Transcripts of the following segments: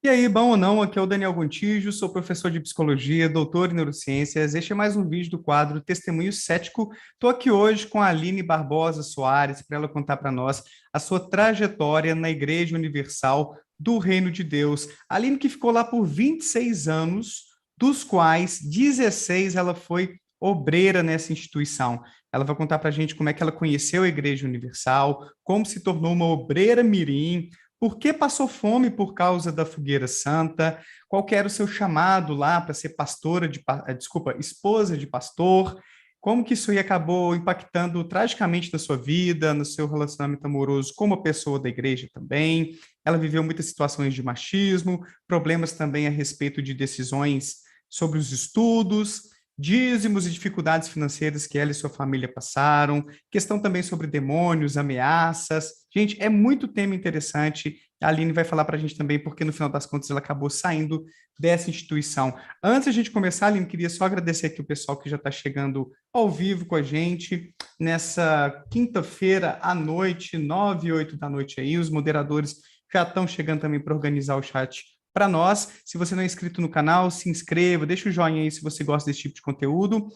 E aí, bom ou não, aqui é o Daniel Gontijo, sou professor de psicologia, doutor em neurociências. Este é mais um vídeo do quadro Testemunho Cético. Estou aqui hoje com a Aline Barbosa Soares para ela contar para nós a sua trajetória na Igreja Universal do Reino de Deus. A Aline que ficou lá por 26 anos, dos quais 16 ela foi obreira nessa instituição. Ela vai contar para a gente como é que ela conheceu a Igreja Universal, como se tornou uma obreira mirim, por que passou fome por causa da fogueira santa? Qual que era o seu chamado lá para ser esposa de pastor? Como que isso aí acabou impactando tragicamente na sua vida, no seu relacionamento amoroso como uma pessoa da igreja também? Ela viveu muitas situações de machismo, problemas também a respeito de decisões sobre os estudos, dízimos e dificuldades financeiras que ela e sua família passaram, questão também sobre demônios, ameaças. Gente, é muito tema interessante. A Aline vai falar para a gente também, porque no final das contas ela acabou saindo dessa instituição. Antes de a gente começar, Aline, queria só agradecer aqui o pessoal que já está chegando ao vivo com a gente nessa quinta-feira à noite, 9 e 8 da noite aí. Os moderadores já estão chegando também para organizar o chat para nós. Se você não é inscrito no canal, se inscreva, deixa o joinha aí se você gosta desse tipo de conteúdo.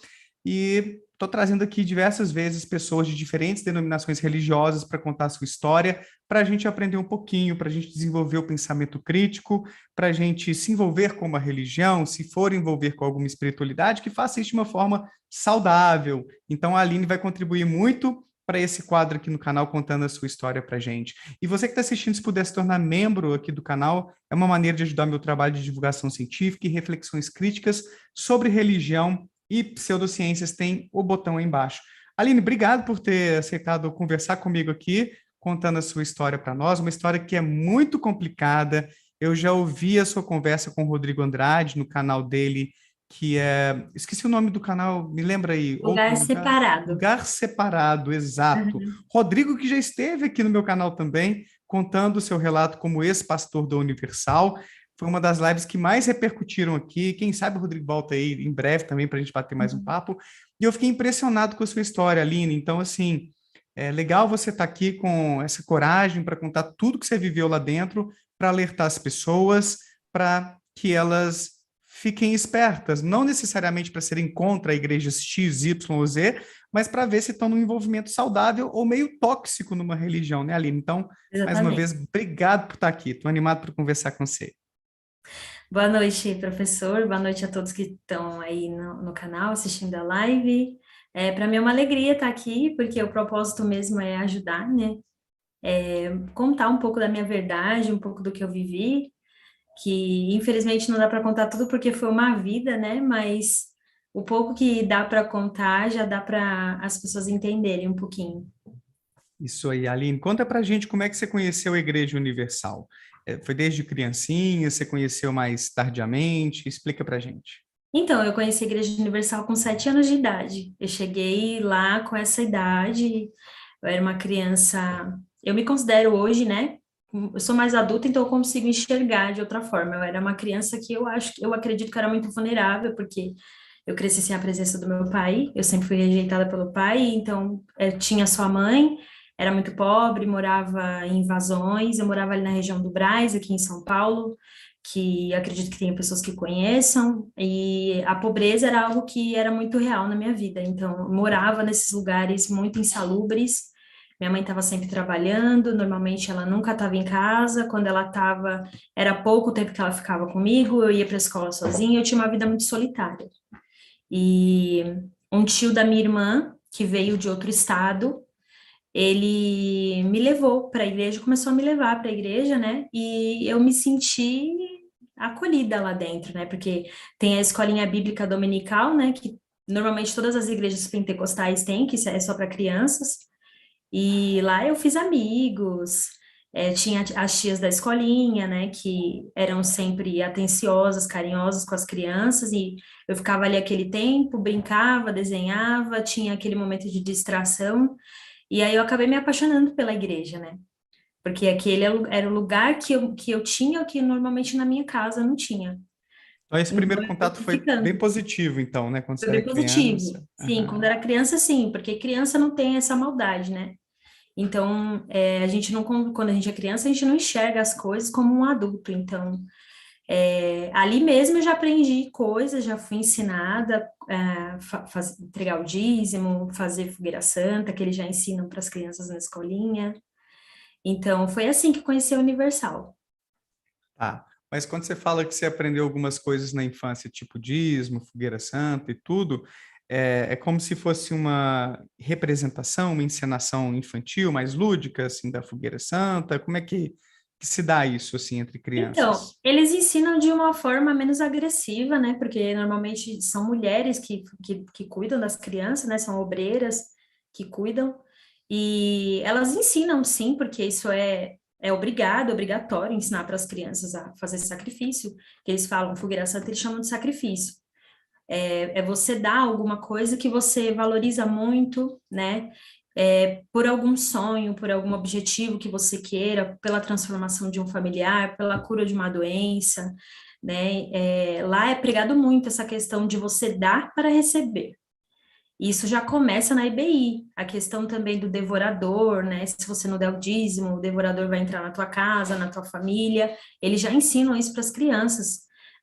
E estou trazendo aqui diversas vezes pessoas de diferentes denominações religiosas para contar a sua história, para a gente aprender um pouquinho, para a gente desenvolver o pensamento crítico, para a gente se envolver com uma religião, se for envolver com alguma espiritualidade, que faça isso de uma forma saudável. Então, a Aline vai contribuir muito para esse quadro aqui no canal, contando a sua história para a gente. E você que está assistindo, se puder se tornar membro aqui do canal, é uma maneira de ajudar meu trabalho de divulgação científica e reflexões críticas sobre religião e pseudociências. Tem o botão aí embaixo. Aline, obrigado por ter aceitado conversar comigo aqui, contando a sua história para nós, uma história que é muito complicada. Eu já ouvi a sua conversa com o Rodrigo Andrade no canal dele, que é... Esqueci o nome do canal, me lembra aí. Outro Lugar lugar? separado. Lugar Separado, exato. Uhum. Rodrigo, que já esteve aqui no meu canal também, contando o seu relato como ex-pastor da Universal. Foi uma das lives que mais repercutiram aqui. Quem sabe o Rodrigo volta aí em breve também para a gente bater mais um Uhum. papo. E eu fiquei impressionado com a sua história, Aline. Então, assim, é legal você estar aqui com essa coragem para contar tudo que você viveu lá dentro, para alertar as pessoas, para que elas fiquem espertas, não necessariamente para serem contra a igreja X, Y ou Z, mas para ver se estão num envolvimento saudável ou meio tóxico numa religião, né, Aline? Então, mais uma Exatamente. vez, obrigado por estar aqui. Estou animado para conversar com você. Boa noite, professor. Boa noite a todos que estão aí no canal assistindo a live. Para mim é uma alegria estar aqui, porque o propósito mesmo é ajudar, né? Contar um pouco da minha verdade, um pouco do que eu vivi, que infelizmente não dá para contar tudo porque foi uma vida, né? Mas o pouco que dá para contar já dá para as pessoas entenderem um pouquinho. Isso aí, Aline. Conta pra gente como é que você conheceu a Igreja Universal. Foi desde criancinha, você conheceu mais tardiamente? Explica pra gente. Então, eu conheci a Igreja Universal com 7 anos de idade. Eu cheguei lá com essa idade, eu era uma criança. Eu me considero hoje, né? Eu sou mais adulta, então eu consigo enxergar de outra forma. Eu era uma criança que eu acredito que era muito vulnerável, porque eu cresci sem a presença do meu pai, eu sempre fui rejeitada pelo pai, então eu tinha só a mãe, era muito pobre, morava em invasões, eu morava ali na região do Brás, aqui em São Paulo, que acredito que tenha pessoas que conheçam, e a pobreza era algo que era muito real na minha vida, então eu morava nesses lugares muito insalubres, minha mãe estava sempre trabalhando, normalmente ela nunca estava em casa, quando ela estava, era pouco tempo que ela ficava comigo, eu ia para a escola sozinha, eu tinha uma vida muito solitária. E um tio da minha irmã, que veio de outro estado, ele me levou para a igreja, começou a me levar para a igreja, né? E eu me senti acolhida lá dentro, né? Porque tem a escolinha bíblica dominical, né? Que normalmente todas as igrejas pentecostais têm, que isso é só para crianças. E lá eu fiz amigos, tinha as tias da escolinha, né, que eram sempre atenciosas, carinhosas com as crianças, e eu ficava ali aquele tempo, brincava, desenhava, tinha aquele momento de distração, e aí eu acabei me apaixonando pela igreja, né, porque aquele era o lugar que eu tinha, que normalmente na minha casa não tinha. Então, esse Então primeiro eu contato fui foi bem ficando. positivo, então, né? Quando Foi você era bem criança. positivo. Sim, quando Aham. era criança, sim, porque criança não tem essa maldade, né? Então, a gente não, quando a gente é criança, a gente não enxerga as coisas como um adulto. Então, Ali mesmo eu já aprendi coisas, já fui ensinada a entregar o dízimo, fazer fogueira santa, que eles já ensinam para as crianças na escolinha. Então, foi assim que eu conheci a Universal. Tá. Mas quando você fala que você aprendeu algumas coisas na infância, tipo dízimo, fogueira santa e tudo, é como se fosse uma representação, uma encenação infantil, mais lúdica, assim, da fogueira santa? Como é que se dá isso, assim, entre Então, crianças? eles ensinam de uma forma menos agressiva, né? Porque normalmente são mulheres que cuidam das crianças, né? São obreiras que cuidam. E elas ensinam, sim, porque isso é obrigatório ensinar para as crianças a fazer sacrifício. Que eles falam, fogueira santa, eles chamam de sacrifício. É você dar alguma coisa que você valoriza muito, né? Por algum sonho, por algum objetivo que você queira, pela transformação de um familiar, pela cura de uma doença, né? Lá é pregado muito essa questão de você dar para receber. Isso já começa na IBI, a questão também do devorador, né? Se você não der o dízimo, o devorador vai entrar na tua casa, na tua família. Eles já ensinam isso para as crianças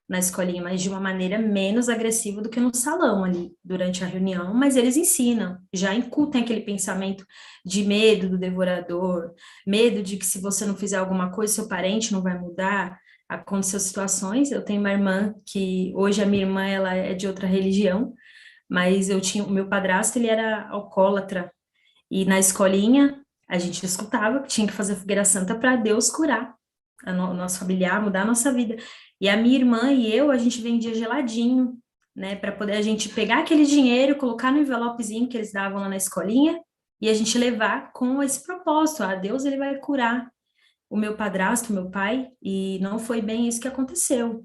na escolinha, mas de uma maneira menos agressiva do que no salão ali, durante a reunião. Mas eles ensinam, já incutem aquele pensamento de medo do devorador, medo de que se você não fizer alguma coisa, seu parente não vai mudar. Aconteceu situações, eu tenho uma irmã que, hoje a minha irmã, ela é de outra religião, mas eu tinha, o meu padrasto, ele era alcoólatra, e na escolinha a gente escutava que tinha que fazer fogueira santa para Deus curar o nosso familiar, mudar a nossa vida. E a minha irmã e eu, a gente vendia geladinho, né, para poder a gente pegar aquele dinheiro, colocar no envelopezinho que eles davam lá na escolinha, e a gente levar com esse propósito, Deus ele vai curar o meu padrasto, meu pai, e não foi bem isso que aconteceu,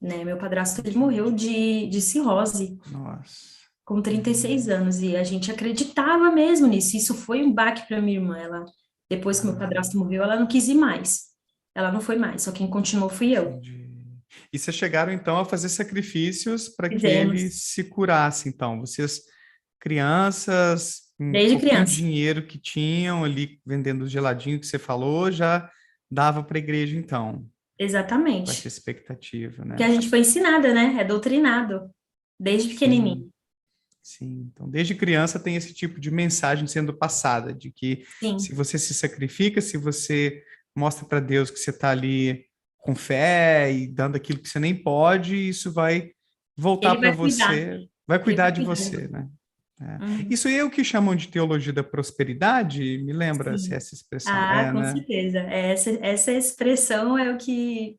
né? Meu padrasto ele morreu de cirrose Nossa. com 36 anos, e a gente acreditava mesmo nisso. Isso foi um baque para minha irmã. Ela, depois que meu Ah, padrasto morreu, ela não quis ir mais. Ela não foi mais, só quem continuou fui eu. entendi. E vocês chegaram, então, a fazer sacrifícios para que ele Fizemos, se curasse, então. Vocês, crianças, um desde pouquinho de criança. dinheiro que tinham ali, vendendo o geladinho que você falou, já dava para a igreja, então, com essa Exatamente. expectativa, Que né? a gente foi ensinada, né? É doutrinado, desde Sim, pequenininho. sim. Então, desde criança tem esse tipo de mensagem sendo passada, de que se Sim. você se sacrifica, se você mostra para Deus que você está ali com fé e dando aquilo que você nem pode, isso vai voltar Ele para vai cuidar. você, vai Ele cuidar vai de cuidar de você, você. né? É. Uhum. Isso aí é o que chamam de teologia da prosperidade? Me lembra se Sim. essa expressão Ah, é, com né? certeza. Essa expressão é o que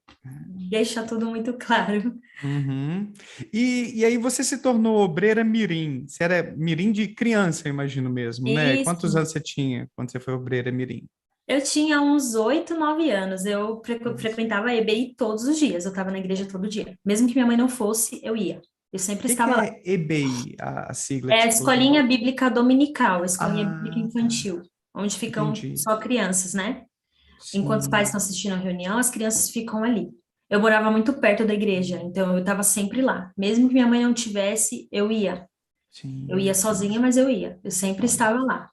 deixa tudo muito claro. Uhum. E aí você se tornou obreira mirim. Você era mirim de criança, eu imagino mesmo, né? Quantos Isso. anos você tinha quando você foi obreira mirim? Eu tinha uns 8, 9 anos. Eu Isso. frequentava a EBI todos os dias. Eu estava na igreja todo dia. Mesmo que minha mãe não fosse, eu ia. Eu sempre O que estava lá. é EBI, a sigla que É a você usou? Escolinha Bíblica Dominical, a Escolinha Bíblica Ah, tá. Infantil, onde ficam Entendi. só crianças, né? Enquanto os pais Sim, estão assistindo a reunião, as crianças ficam ali. Eu morava muito perto da igreja, então eu estava sempre lá. Mesmo que minha mãe não tivesse, eu ia. Eu sim, ia sim. sozinha, mas eu ia. Eu sempre Olha. estava lá,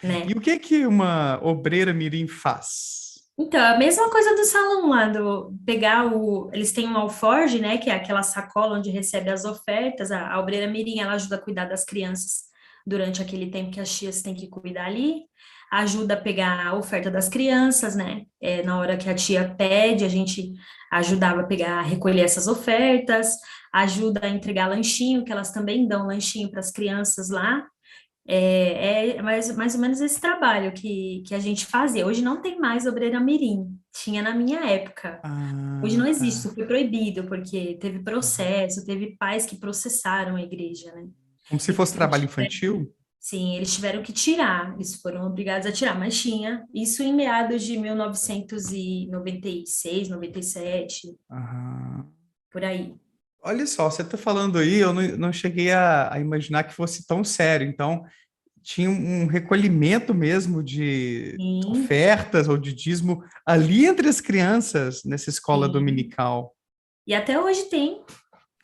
E né? o que uma obreira mirim faz? Então, a mesma coisa do salão lá, do pegar eles têm um alforge, né, que é aquela sacola onde recebe as ofertas, a obreira mirim, ela ajuda a cuidar das crianças durante aquele tempo que as tias têm que cuidar ali, ajuda a pegar a oferta das crianças, né, na hora que a tia pede, a gente ajudava a pegar, a recolher essas ofertas, ajuda a entregar lanchinho, que elas também dão lanchinho para as crianças lá, mais ou menos esse trabalho que a gente fazia. Hoje não tem mais obreira mirim, tinha na minha época. Hoje Ah, não existe, tá. isso foi proibido, porque teve processo, teve pais que processaram a igreja, né? Como se Então, fosse trabalho infantil? sim, eles tiveram que tirar, eles foram obrigados a tirar, mas tinha, isso em meados de 1996, 97, Aham. por aí. Olha só, você está falando aí, eu não cheguei a imaginar que fosse tão sério. Então, tinha um recolhimento mesmo de Sim, ofertas ou de dízimo ali entre as crianças nessa escola sim. dominical. E até hoje tem.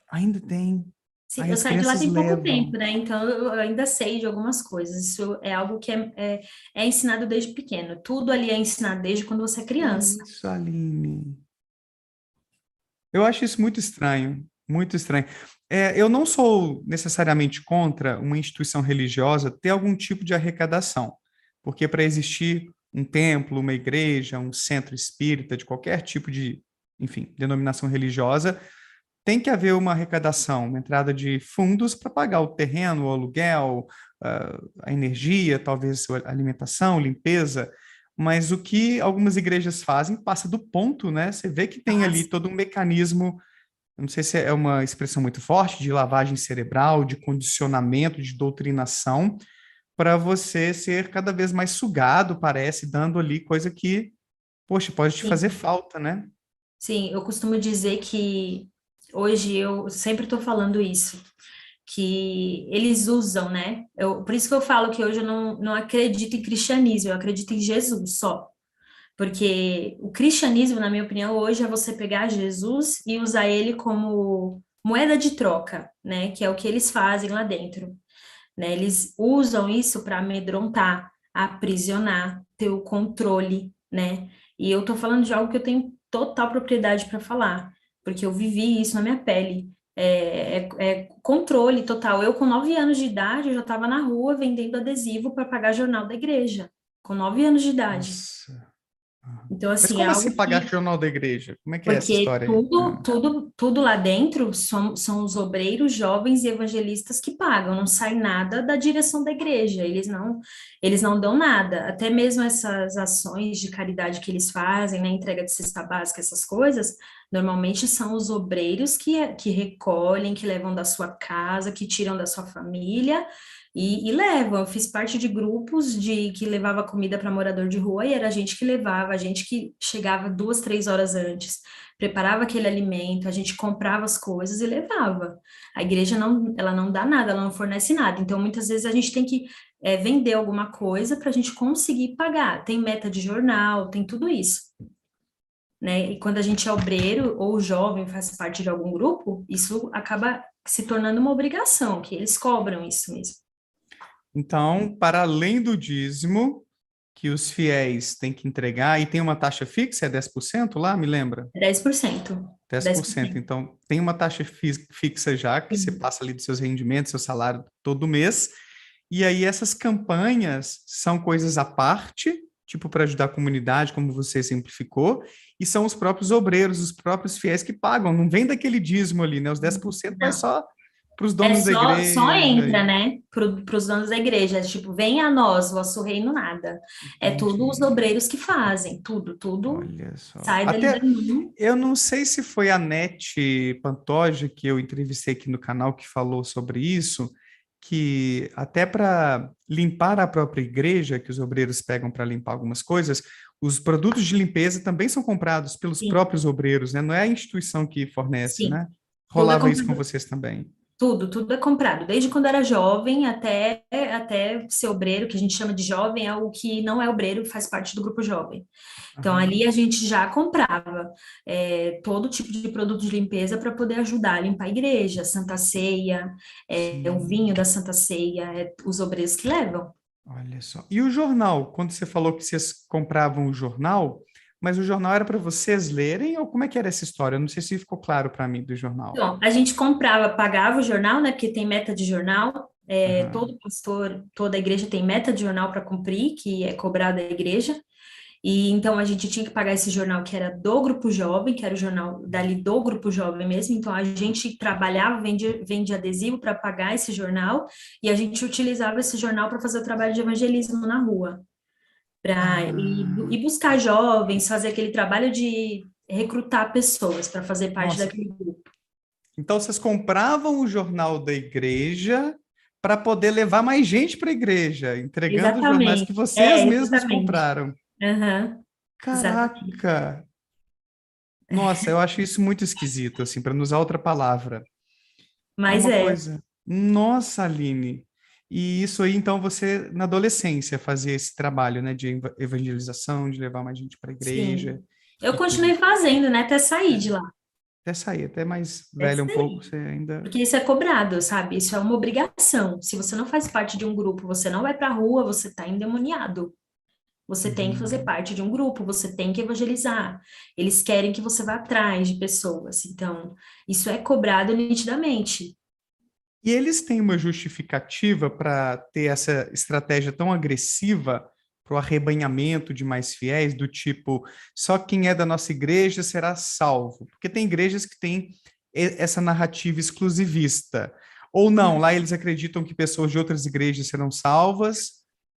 Ainda tem. Sim, Aí eu as saí de lá crianças tem pouco levam. tempo, né? Então eu ainda sei de algumas coisas. Isso é algo que é ensinado desde pequeno. Tudo ali é ensinado desde quando você é Que criança. isso, Aline? Eu acho isso muito estranho, muito estranho. Eu não sou necessariamente contra uma instituição religiosa ter algum tipo de arrecadação, porque para existir um templo, uma igreja, um centro espírita, de qualquer tipo de, enfim, denominação religiosa, tem que haver uma arrecadação, uma entrada de fundos para pagar o terreno, o aluguel, a energia, talvez a alimentação, limpeza. Mas o que algumas igrejas fazem passa do ponto, né? Você vê que tem ali Mas, todo um mecanismo, eu não sei se é uma expressão muito forte, de lavagem cerebral, de condicionamento, de doutrinação, para você ser cada vez mais sugado, parece, dando ali coisa que, poxa, pode te fazer sim, falta, né? sim, eu costumo dizer que hoje eu sempre estou falando isso, que eles usam, né? Por isso que eu falo que hoje eu não acredito em cristianismo, eu acredito em Jesus só. Porque o cristianismo, na minha opinião, hoje é você pegar Jesus e usar ele como moeda de troca, né? Que é o que eles fazem lá dentro, né? Eles usam isso para amedrontar, aprisionar, ter o controle, né? E eu tô falando de algo que eu tenho total propriedade para falar, porque eu vivi isso na minha pele. É controle total. Eu, com 9 anos de idade, eu já estava na rua vendendo adesivo para pagar jornal da igreja, com 9 anos de idade. Nossa. Aham. Então, Mas assim, é como assim algo pagar que jornal da igreja? Como é que é essa porque história aí? tudo, tudo, tudo lá dentro são os obreiros, jovens e evangelistas que pagam, não sai nada da direção da igreja, eles não dão nada, até mesmo essas ações de caridade que eles fazem, né, entrega de cesta básica, essas coisas, normalmente são os obreiros que recolhem, que levam da sua casa, que tiram da sua família, e levam. Eu fiz parte de grupos que levava comida para morador de rua e era a gente que levava, a gente que chegava 2, 3 horas antes, preparava aquele alimento, a gente comprava as coisas e levava. A igreja não, ela não dá nada, ela não fornece nada. Então, muitas vezes a gente tem que vender alguma coisa para a gente conseguir pagar. Tem meta de jornal, tem tudo isso, né? E quando a gente é obreiro ou jovem, faz parte de algum grupo, isso acaba se tornando uma obrigação, que eles cobram isso mesmo. Então, para além do dízimo que os fiéis têm que entregar, e tem uma taxa fixa, é 10% lá, me lembra? 10%. 10%. 10%. Então, tem uma taxa fixa já, que você Sim. passa ali dos seus rendimentos, seu salário todo mês. E aí, essas campanhas são coisas à parte, tipo para ajudar a comunidade, como você exemplificou, e são os próprios obreiros, os próprios fiéis que pagam. Não vem daquele dízimo ali, né? Os 10% vai Não. só para os É donos da só igreja. entra, né, para os donos da igreja, tipo, venha a nós, vosso reino nada. É tudo os Entendi. obreiros que fazem, tudo Olha só. sai dali da Até mão. eu não sei se foi a Nete Pantoja que eu entrevistei aqui no canal que falou sobre isso, que até para limpar a própria igreja, que os obreiros pegam para limpar algumas coisas, os produtos de limpeza também são comprados pelos Sim, próprios obreiros, né? Não é a instituição que fornece, sim. né? Tudo é Rolava isso com comprado. vocês também. Tudo é comprado, desde quando era jovem até ser obreiro, que a gente chama de jovem, é o que não é obreiro, faz parte do grupo jovem. Então, ali Aham. a gente já comprava todo tipo de produto de limpeza para poder ajudar a limpar a igreja, Santa Ceia, o vinho Sim. da Santa Ceia, os obreiros que levam. Olha só. E o jornal? Quando você falou que vocês compravam o jornal, mas o jornal era para vocês lerem ou como é que era essa história? Eu não sei se ficou claro para mim do jornal. Então, a gente comprava, pagava o jornal, né? Porque tem meta de jornal. Aham. Todo pastor, toda igreja tem meta de jornal para cumprir, que é cobrado da igreja. E então a gente tinha que pagar esse jornal que era do Grupo Jovem, que era o jornal dali do Grupo Jovem mesmo. Então a gente trabalhava, vendia adesivo para pagar esse jornal e a gente utilizava esse jornal para fazer o trabalho de evangelismo na rua, para Ah, ir buscar jovens, fazer aquele trabalho de recrutar pessoas para fazer parte nossa. daquele grupo. Então vocês compravam o jornal da igreja para poder levar mais gente para a igreja, entregando os jornais que Exatamente. vocês mesmos Exatamente. compraram. Aham, exatamente. Caraca! Nossa, eu acho isso muito esquisito, assim, para não usar outra palavra. É Mas uma coisa. Nossa, Aline. E isso aí, então, você, na adolescência, fazia esse trabalho, né, de evangelização, de levar mais gente para a igreja sim. Eu e tudo. continuei fazendo, né, até sair É. de lá. Até sair, até mais Até velha um pouco, sair. você ainda. Porque isso é cobrado, sabe? Isso é uma obrigação. Se você não faz parte de um grupo, você não vai pra rua, você tá endemoniado. Você tem que fazer Uhum. parte de um grupo, você tem que evangelizar. Eles querem que você vá atrás de pessoas. Então, isso é cobrado nitidamente. E eles têm uma justificativa para ter essa estratégia tão agressiva para o arrebanhamento de mais fiéis, do tipo, só quem é da nossa igreja será salvo. Porque tem igrejas que têm essa narrativa exclusivista. Ou não, lá eles acreditam que pessoas de outras igrejas serão salvas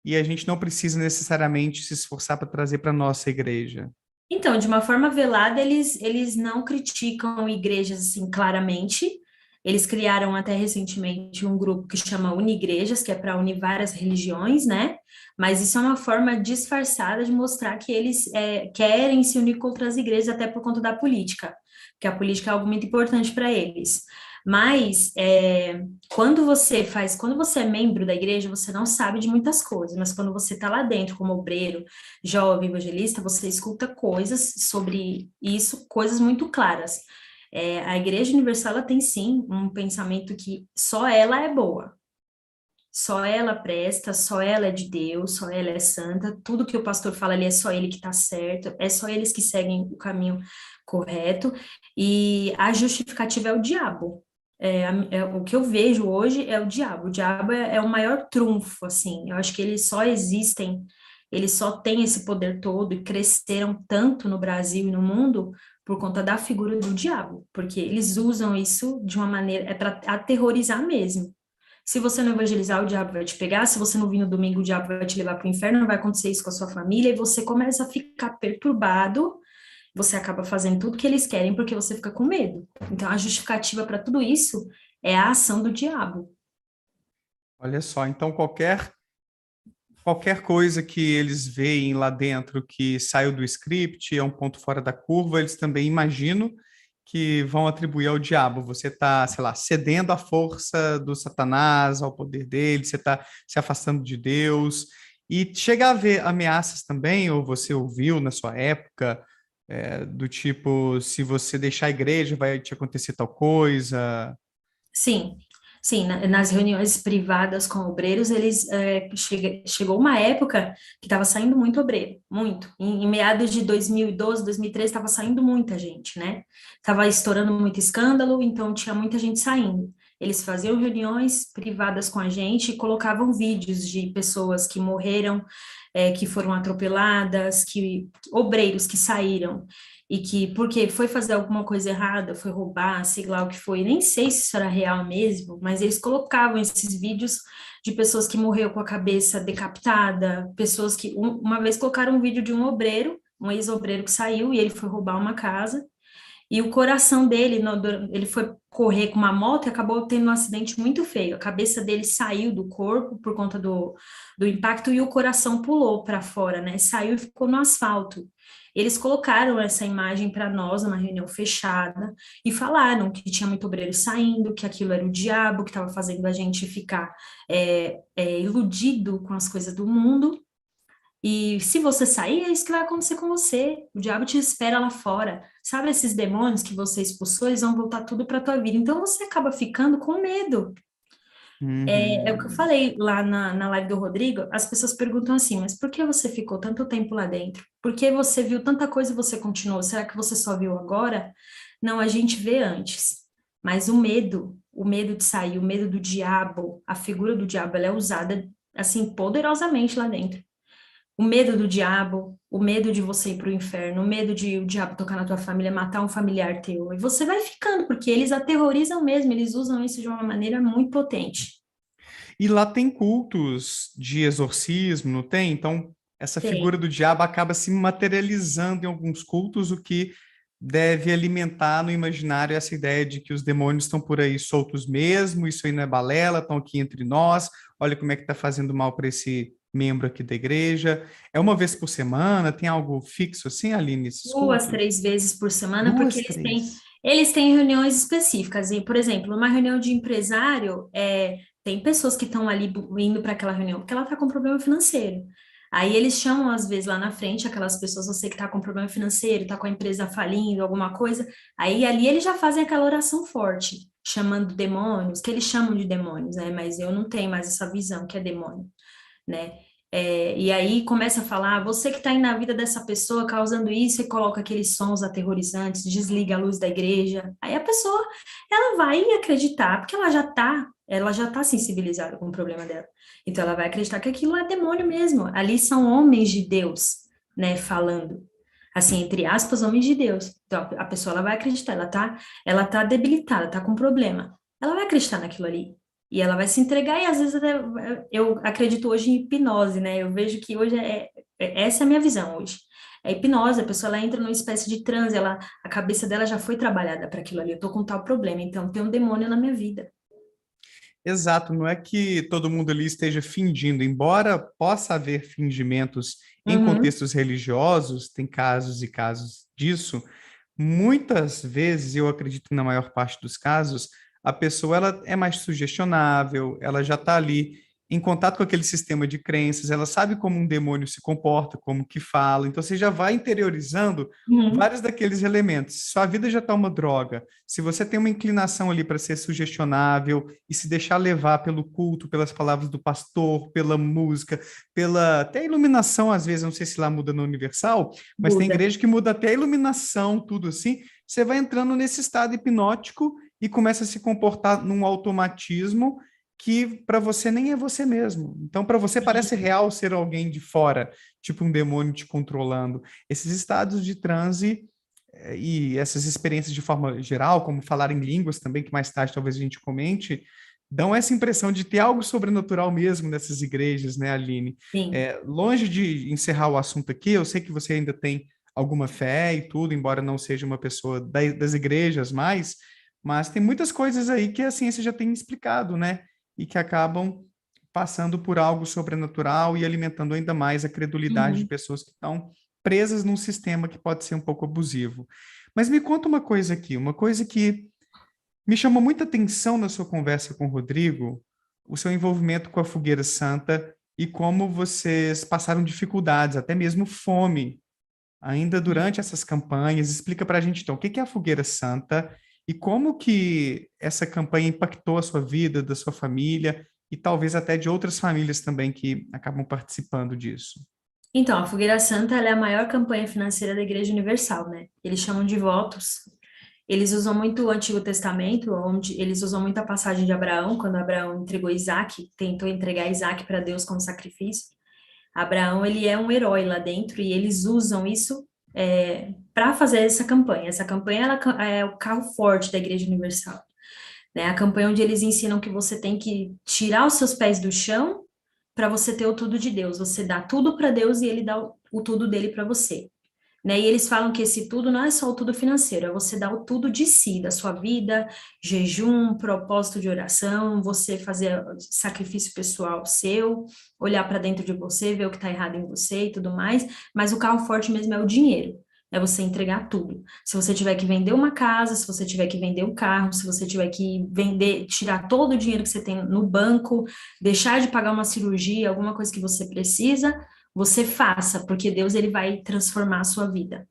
e a gente não precisa necessariamente se esforçar para trazer para a nossa igreja. Então, de uma forma velada, eles não criticam igrejas assim claramente. Eles criaram até recentemente um grupo que chama Unigrejas, que é para unir várias religiões, né? Mas isso é uma forma disfarçada de mostrar que eles querem se unir contra as igrejas, até por conta da política, que a política é algo muito importante para eles. Mas quando você é membro da igreja, você não sabe de muitas coisas, mas quando você está lá dentro como obreiro, jovem evangelista, você escuta coisas sobre isso, coisas muito claras. A Igreja Universal ela tem sim um pensamento que só ela é boa, só ela presta, só ela é de Deus, só ela é santa, tudo que o pastor fala ali é só ele que está certo, é só eles que seguem o caminho correto, e a justificativa é o diabo. O que eu vejo hoje é o diabo é o maior trunfo, assim, eu acho que eles só existem, eles só têm esse poder todo e cresceram tanto no Brasil e no mundo por conta da figura do diabo, porque eles usam isso de uma maneira, é para aterrorizar mesmo. Se você não evangelizar, o diabo vai te pegar. Se você não vir no domingo, o diabo vai te levar para o inferno. Vai acontecer isso com a sua família. E você começa a ficar perturbado. Você acaba fazendo tudo que eles querem porque você fica com medo. Então, a justificativa para tudo isso é a ação do diabo. Olha só, então qualquer coisa que eles veem lá dentro que saiu do script, é um ponto fora da curva, eles também imaginam que vão atribuir ao diabo. Você está, sei lá, cedendo à força do Satanás, ao poder dele, você está se afastando de Deus. E chega a haver ameaças também, ou você ouviu na sua época, do tipo, se você deixar a igreja, vai te acontecer tal coisa. Sim, sim, nas reuniões privadas com obreiros, chegou uma época que estava saindo muito obreiro, muito. Em meados de 2012, 2013, estava saindo muita gente, né? Estava estourando muito escândalo, então tinha muita gente saindo. Eles faziam reuniões privadas com a gente e colocavam vídeos de pessoas que morreram, que foram atropeladas, obreiros que saíram e que, porque foi fazer alguma coisa errada, foi roubar, sei lá o que foi, nem sei se isso era real mesmo, mas eles colocavam esses vídeos de pessoas que morreram com a cabeça decapitada, pessoas que, uma vez colocaram um vídeo de um obreiro, um ex-obreiro que saiu e ele foi roubar uma casa, e o coração dele, ele foi correr com uma moto e acabou tendo um acidente muito feio. A cabeça dele saiu do corpo por conta do impacto e o coração pulou para fora, né? Saiu e ficou no asfalto. Eles colocaram essa imagem para nós numa reunião fechada e falaram que tinha muito obreiro saindo, que aquilo era o diabo que estava fazendo a gente ficar iludido com as coisas do mundo. E se você sair, é isso que vai acontecer com você. O diabo te espera lá fora. Sabe esses demônios que você expulsou, eles vão voltar tudo para tua vida. Então você acaba ficando com medo. É o que eu Uhum. falei lá na live do Rodrigo. As pessoas perguntam assim: mas por que você ficou tanto tempo lá dentro? Por que você viu tanta coisa e você continuou? Será que você só viu agora? Não, a gente vê antes. Mas o medo de sair, o medo do diabo, a figura do diabo, ela é usada assim poderosamente lá dentro. O medo do diabo, o medo de você ir para o inferno, o medo de o diabo tocar na tua família, matar um familiar teu. E você vai ficando, porque eles aterrorizam mesmo, eles usam isso de uma maneira muito potente. E lá tem cultos de exorcismo, não tem? Então, essa figura Tem. do diabo acaba se materializando em alguns cultos, o que deve alimentar no imaginário essa ideia de que os demônios estão por aí soltos mesmo, isso aí não é balela, estão aqui entre nós, olha como é que está fazendo mal para esse membro aqui da igreja. É uma vez por semana? Tem algo fixo assim, Aline, esses Duas, cultos? três vezes por semana, porque Duas, eles têm, três. eles têm reuniões específicas. E, por exemplo, uma reunião de empresário, tem pessoas que estão ali indo para aquela reunião porque ela está com problema financeiro. Aí eles chamam, às vezes, lá na frente, aquelas pessoas, você que está com problema financeiro, está com a empresa falindo, alguma coisa, aí ali eles já fazem aquela oração forte, chamando demônios, que eles chamam de demônios, né? Mas eu não tenho mais essa visão que é demônio, né? E aí começa a falar, você que está aí na vida dessa pessoa causando isso, e coloca aqueles sons aterrorizantes, desliga a luz da igreja. Aí a pessoa, ela vai acreditar, porque ela já tá sensibilizada com o problema dela. Então ela vai acreditar que aquilo é demônio mesmo. Ali são homens de Deus, né, falando. Assim, entre aspas, homens de Deus. Então a pessoa, ela vai acreditar, ela tá debilitada, tá com problema. Ela vai acreditar naquilo ali. E ela vai se entregar, e às vezes até, eu acredito hoje em hipnose, né? Eu vejo que hoje essa é a minha visão hoje. É hipnose, a pessoa ela entra numa espécie de transe, a cabeça dela já foi trabalhada para aquilo ali. Eu tô com tal problema, então tem um demônio na minha vida. Exato, não é que todo mundo ali esteja fingindo, embora possa haver fingimentos em Uhum, contextos religiosos, tem casos e casos disso. Muitas vezes, eu acredito que na maior parte dos casos, a pessoa ela é mais sugestionável, ela já está ali em contato com aquele sistema de crenças, ela sabe como um demônio se comporta, como que fala, então você já vai interiorizando uhum, vários daqueles elementos. Se sua vida já está uma droga, se você tem uma inclinação ali para ser sugestionável e se deixar levar pelo culto, pelas palavras do pastor, pela música, pela até iluminação, às vezes, não sei se lá muda no Universal, mas tem Buda. igreja que muda até a iluminação, tudo assim. Você vai entrando nesse estado hipnótico e começa a se comportar num automatismo que para você nem é você mesmo. Então, para você parece real ser alguém de fora, tipo um demônio te controlando. Esses estados de transe e essas experiências de forma geral, como falar em línguas também, que mais tarde talvez a gente comente, dão essa impressão de ter algo sobrenatural mesmo nessas igrejas, né, Aline? Sim. Longe de encerrar o assunto aqui, eu sei que você ainda tem alguma fé e tudo, embora não seja uma pessoa das igrejas mais, mas tem muitas coisas aí que a ciência já tem explicado, né? E que acabam passando por algo sobrenatural e alimentando ainda mais a credulidade de Uhum. pessoas que estão presas num sistema que pode ser um pouco abusivo. Mas me conta uma coisa aqui, uma coisa que me chamou muita atenção na sua conversa com o Rodrigo, o seu envolvimento com a Fogueira Santa e como vocês passaram dificuldades, até mesmo fome, ainda durante essas campanhas. Explica para a gente, então, o que é a Fogueira Santa e como que essa campanha impactou a sua vida, da sua família e talvez até de outras famílias também que acabam participando disso. Então, a Fogueira Santa, ela é a maior campanha financeira da Igreja Universal, né? Eles chamam de votos. Eles usam muito o Antigo Testamento, onde eles usam muito a passagem de Abraão, quando Abraão entregou Isaac, tentou entregar Isaac para Deus como sacrifício. Abraão, ele é um herói lá dentro e eles usam isso para fazer essa campanha. Essa campanha ela é o carro forte da Igreja Universal, né? A campanha onde eles ensinam que você tem que tirar os seus pés do chão para você ter o tudo de Deus. Você dá tudo para Deus e ele dá o tudo dele para você. Né? E eles falam que esse tudo não é só o tudo financeiro, é você dar o tudo de si, da sua vida, jejum, propósito de oração, você fazer sacrifício pessoal seu, olhar para dentro de você, ver o que está errado em você e tudo mais, mas o carro forte mesmo é o dinheiro. É você entregar tudo. Se você tiver que vender uma casa, se você tiver que vender um carro, se você tiver que vender, tirar todo o dinheiro que você tem no banco, deixar de pagar uma cirurgia, alguma coisa que você precisa, você faça, porque Deus ele vai transformar a sua vida.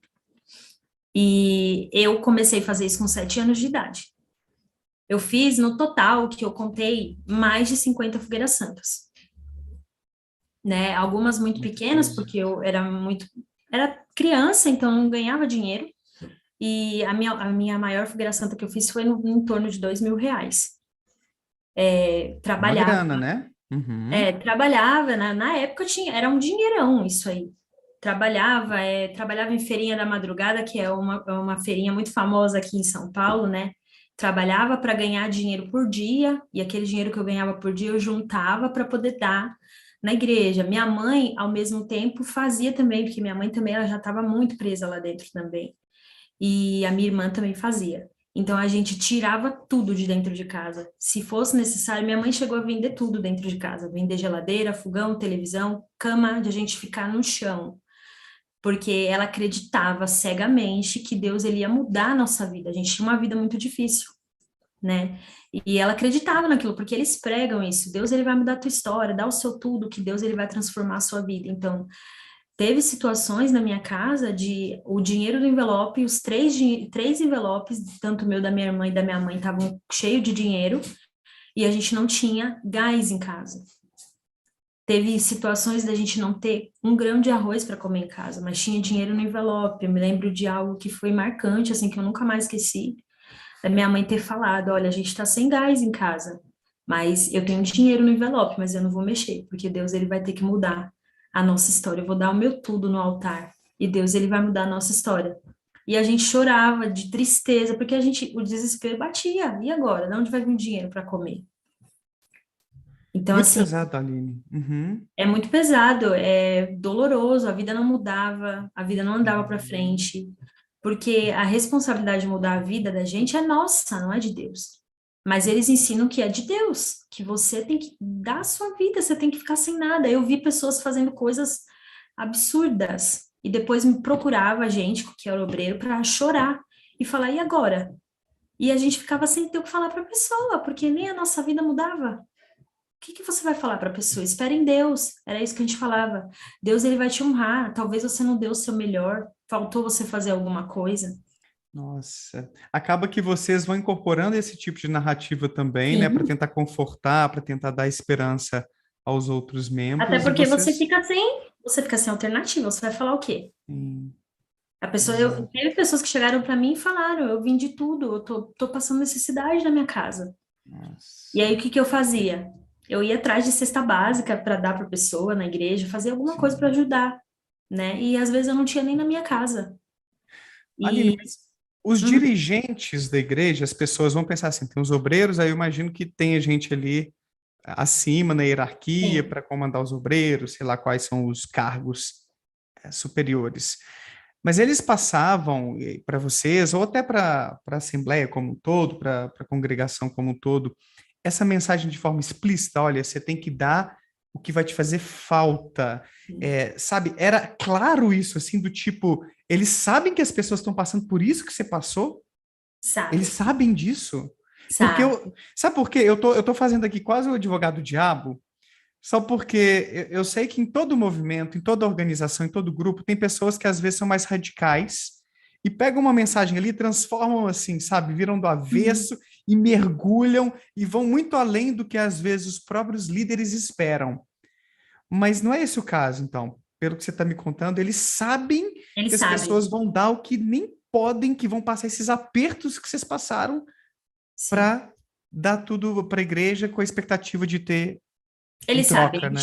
E eu comecei a fazer isso com 7 anos de idade. Eu fiz, no total, que eu contei, mais de 50 fogueiras santas, né? Algumas muito Muita pequenas, coisa. porque eu era criança, então não ganhava dinheiro. E a minha maior fogueira santa que eu fiz foi em torno de R$ 2.000. Uma Trabalhava, grana, né? Uhum. trabalhava, na época tinha, era um dinheirão isso aí. Trabalhava em Feirinha da Madrugada, que é uma feirinha muito famosa aqui em São Paulo, né? Trabalhava para ganhar dinheiro por dia, e aquele dinheiro que eu ganhava por dia eu juntava para poder dar na igreja. Minha mãe, ao mesmo tempo, fazia também, porque minha mãe também ela já estava muito presa lá dentro também. E a minha irmã também fazia. Então a gente tirava tudo de dentro de casa. Se fosse necessário, minha mãe chegou a vender tudo dentro de casa, vender geladeira, fogão, televisão, cama, de a gente ficar no chão, porque ela acreditava cegamente que Deus ele ia mudar a nossa vida. A gente tinha uma vida muito difícil, né? E ela acreditava naquilo, porque eles pregam isso. Deus ele vai mudar a tua história, dá o seu tudo, que Deus ele vai transformar a sua vida. Então, teve situações na minha casa de o dinheiro do envelope, os três envelopes, tanto o meu da minha irmã e da minha mãe, estavam cheios de dinheiro e a gente não tinha gás em casa. Teve situações da gente não ter um grão de arroz para comer em casa, mas tinha dinheiro no envelope. Eu me lembro de algo que foi marcante, assim, que eu nunca mais esqueci, da minha mãe ter falado, olha, a gente está sem gás em casa, mas eu tenho dinheiro no envelope, mas eu não vou mexer, porque Deus, ele vai ter que mudar a nossa história. Eu vou dar o meu tudo no altar, e Deus, ele vai mudar a nossa história. E a gente chorava de tristeza, porque o desespero batia. E agora? De onde vai vir dinheiro para comer? Então, Muito assim, pesado, Aline. Uhum. é muito pesado, é doloroso, a vida não mudava, a vida não andava para frente, porque a responsabilidade de mudar a vida da gente é nossa, não é de Deus. Mas eles ensinam que é de Deus, que você tem que dar a sua vida, você tem que ficar sem nada. Eu vi pessoas fazendo coisas absurdas e depois me procurava a gente, que era obreiro, para chorar e falar, e agora? E a gente ficava sem ter o que falar para a pessoa, porque nem a nossa vida mudava. Que você vai falar para a pessoa? Espera em Deus. Era isso que a gente falava. Deus, ele vai te honrar. Talvez você não deu o seu melhor, faltou você fazer alguma coisa. Nossa, acaba que vocês vão incorporando esse tipo de narrativa também, né, para Sim. tentar confortar, para tentar dar esperança aos outros Até membros, e porque vocês. você fica sem alternativa. Você vai falar o quê? Sim, A pessoa, exato. teve pessoas que chegaram para mim e falaram, eu vim de tudo, tô passando necessidade na minha casa. E Nossa, aí o que que eu fazia? Eu ia atrás de cesta básica para dar para a pessoa na igreja, fazer alguma coisa para sim. ajudar, né? E às vezes eu não tinha nem na minha casa. Aline, E mas os uhum, dirigentes da igreja, as pessoas vão pensar assim, tem os obreiros, aí eu imagino que tem gente ali acima na hierarquia sim, para comandar os obreiros, sei lá quais são os cargos superiores. Mas eles passavam para vocês, ou até para a Assembleia como um todo, para a congregação como um todo, essa mensagem de forma explícita: olha, você tem que dar o que vai te fazer falta. Sabe, era claro isso, assim, do tipo, eles sabem que as pessoas estão passando por isso que você passou? Eles sabe, sabem disso? Porque sabe. sabe por quê? Eu tô fazendo aqui quase o advogado diabo, só porque eu sei que em todo movimento, em toda organização, em todo grupo, tem pessoas que às vezes são mais radicais e pegam uma mensagem ali, transformam assim, sabe, viram do Uhum. avesso e mergulham e vão muito além do que às vezes os próprios líderes esperam. Mas não é esse o caso, então. Pelo que você está me contando, eles sabem Eles que as pessoas sabem, vão dar o que nem podem, que vão passar esses apertos que vocês passaram sim. para dar tudo para a igreja com a expectativa de ter em Eles sabem, troca, né?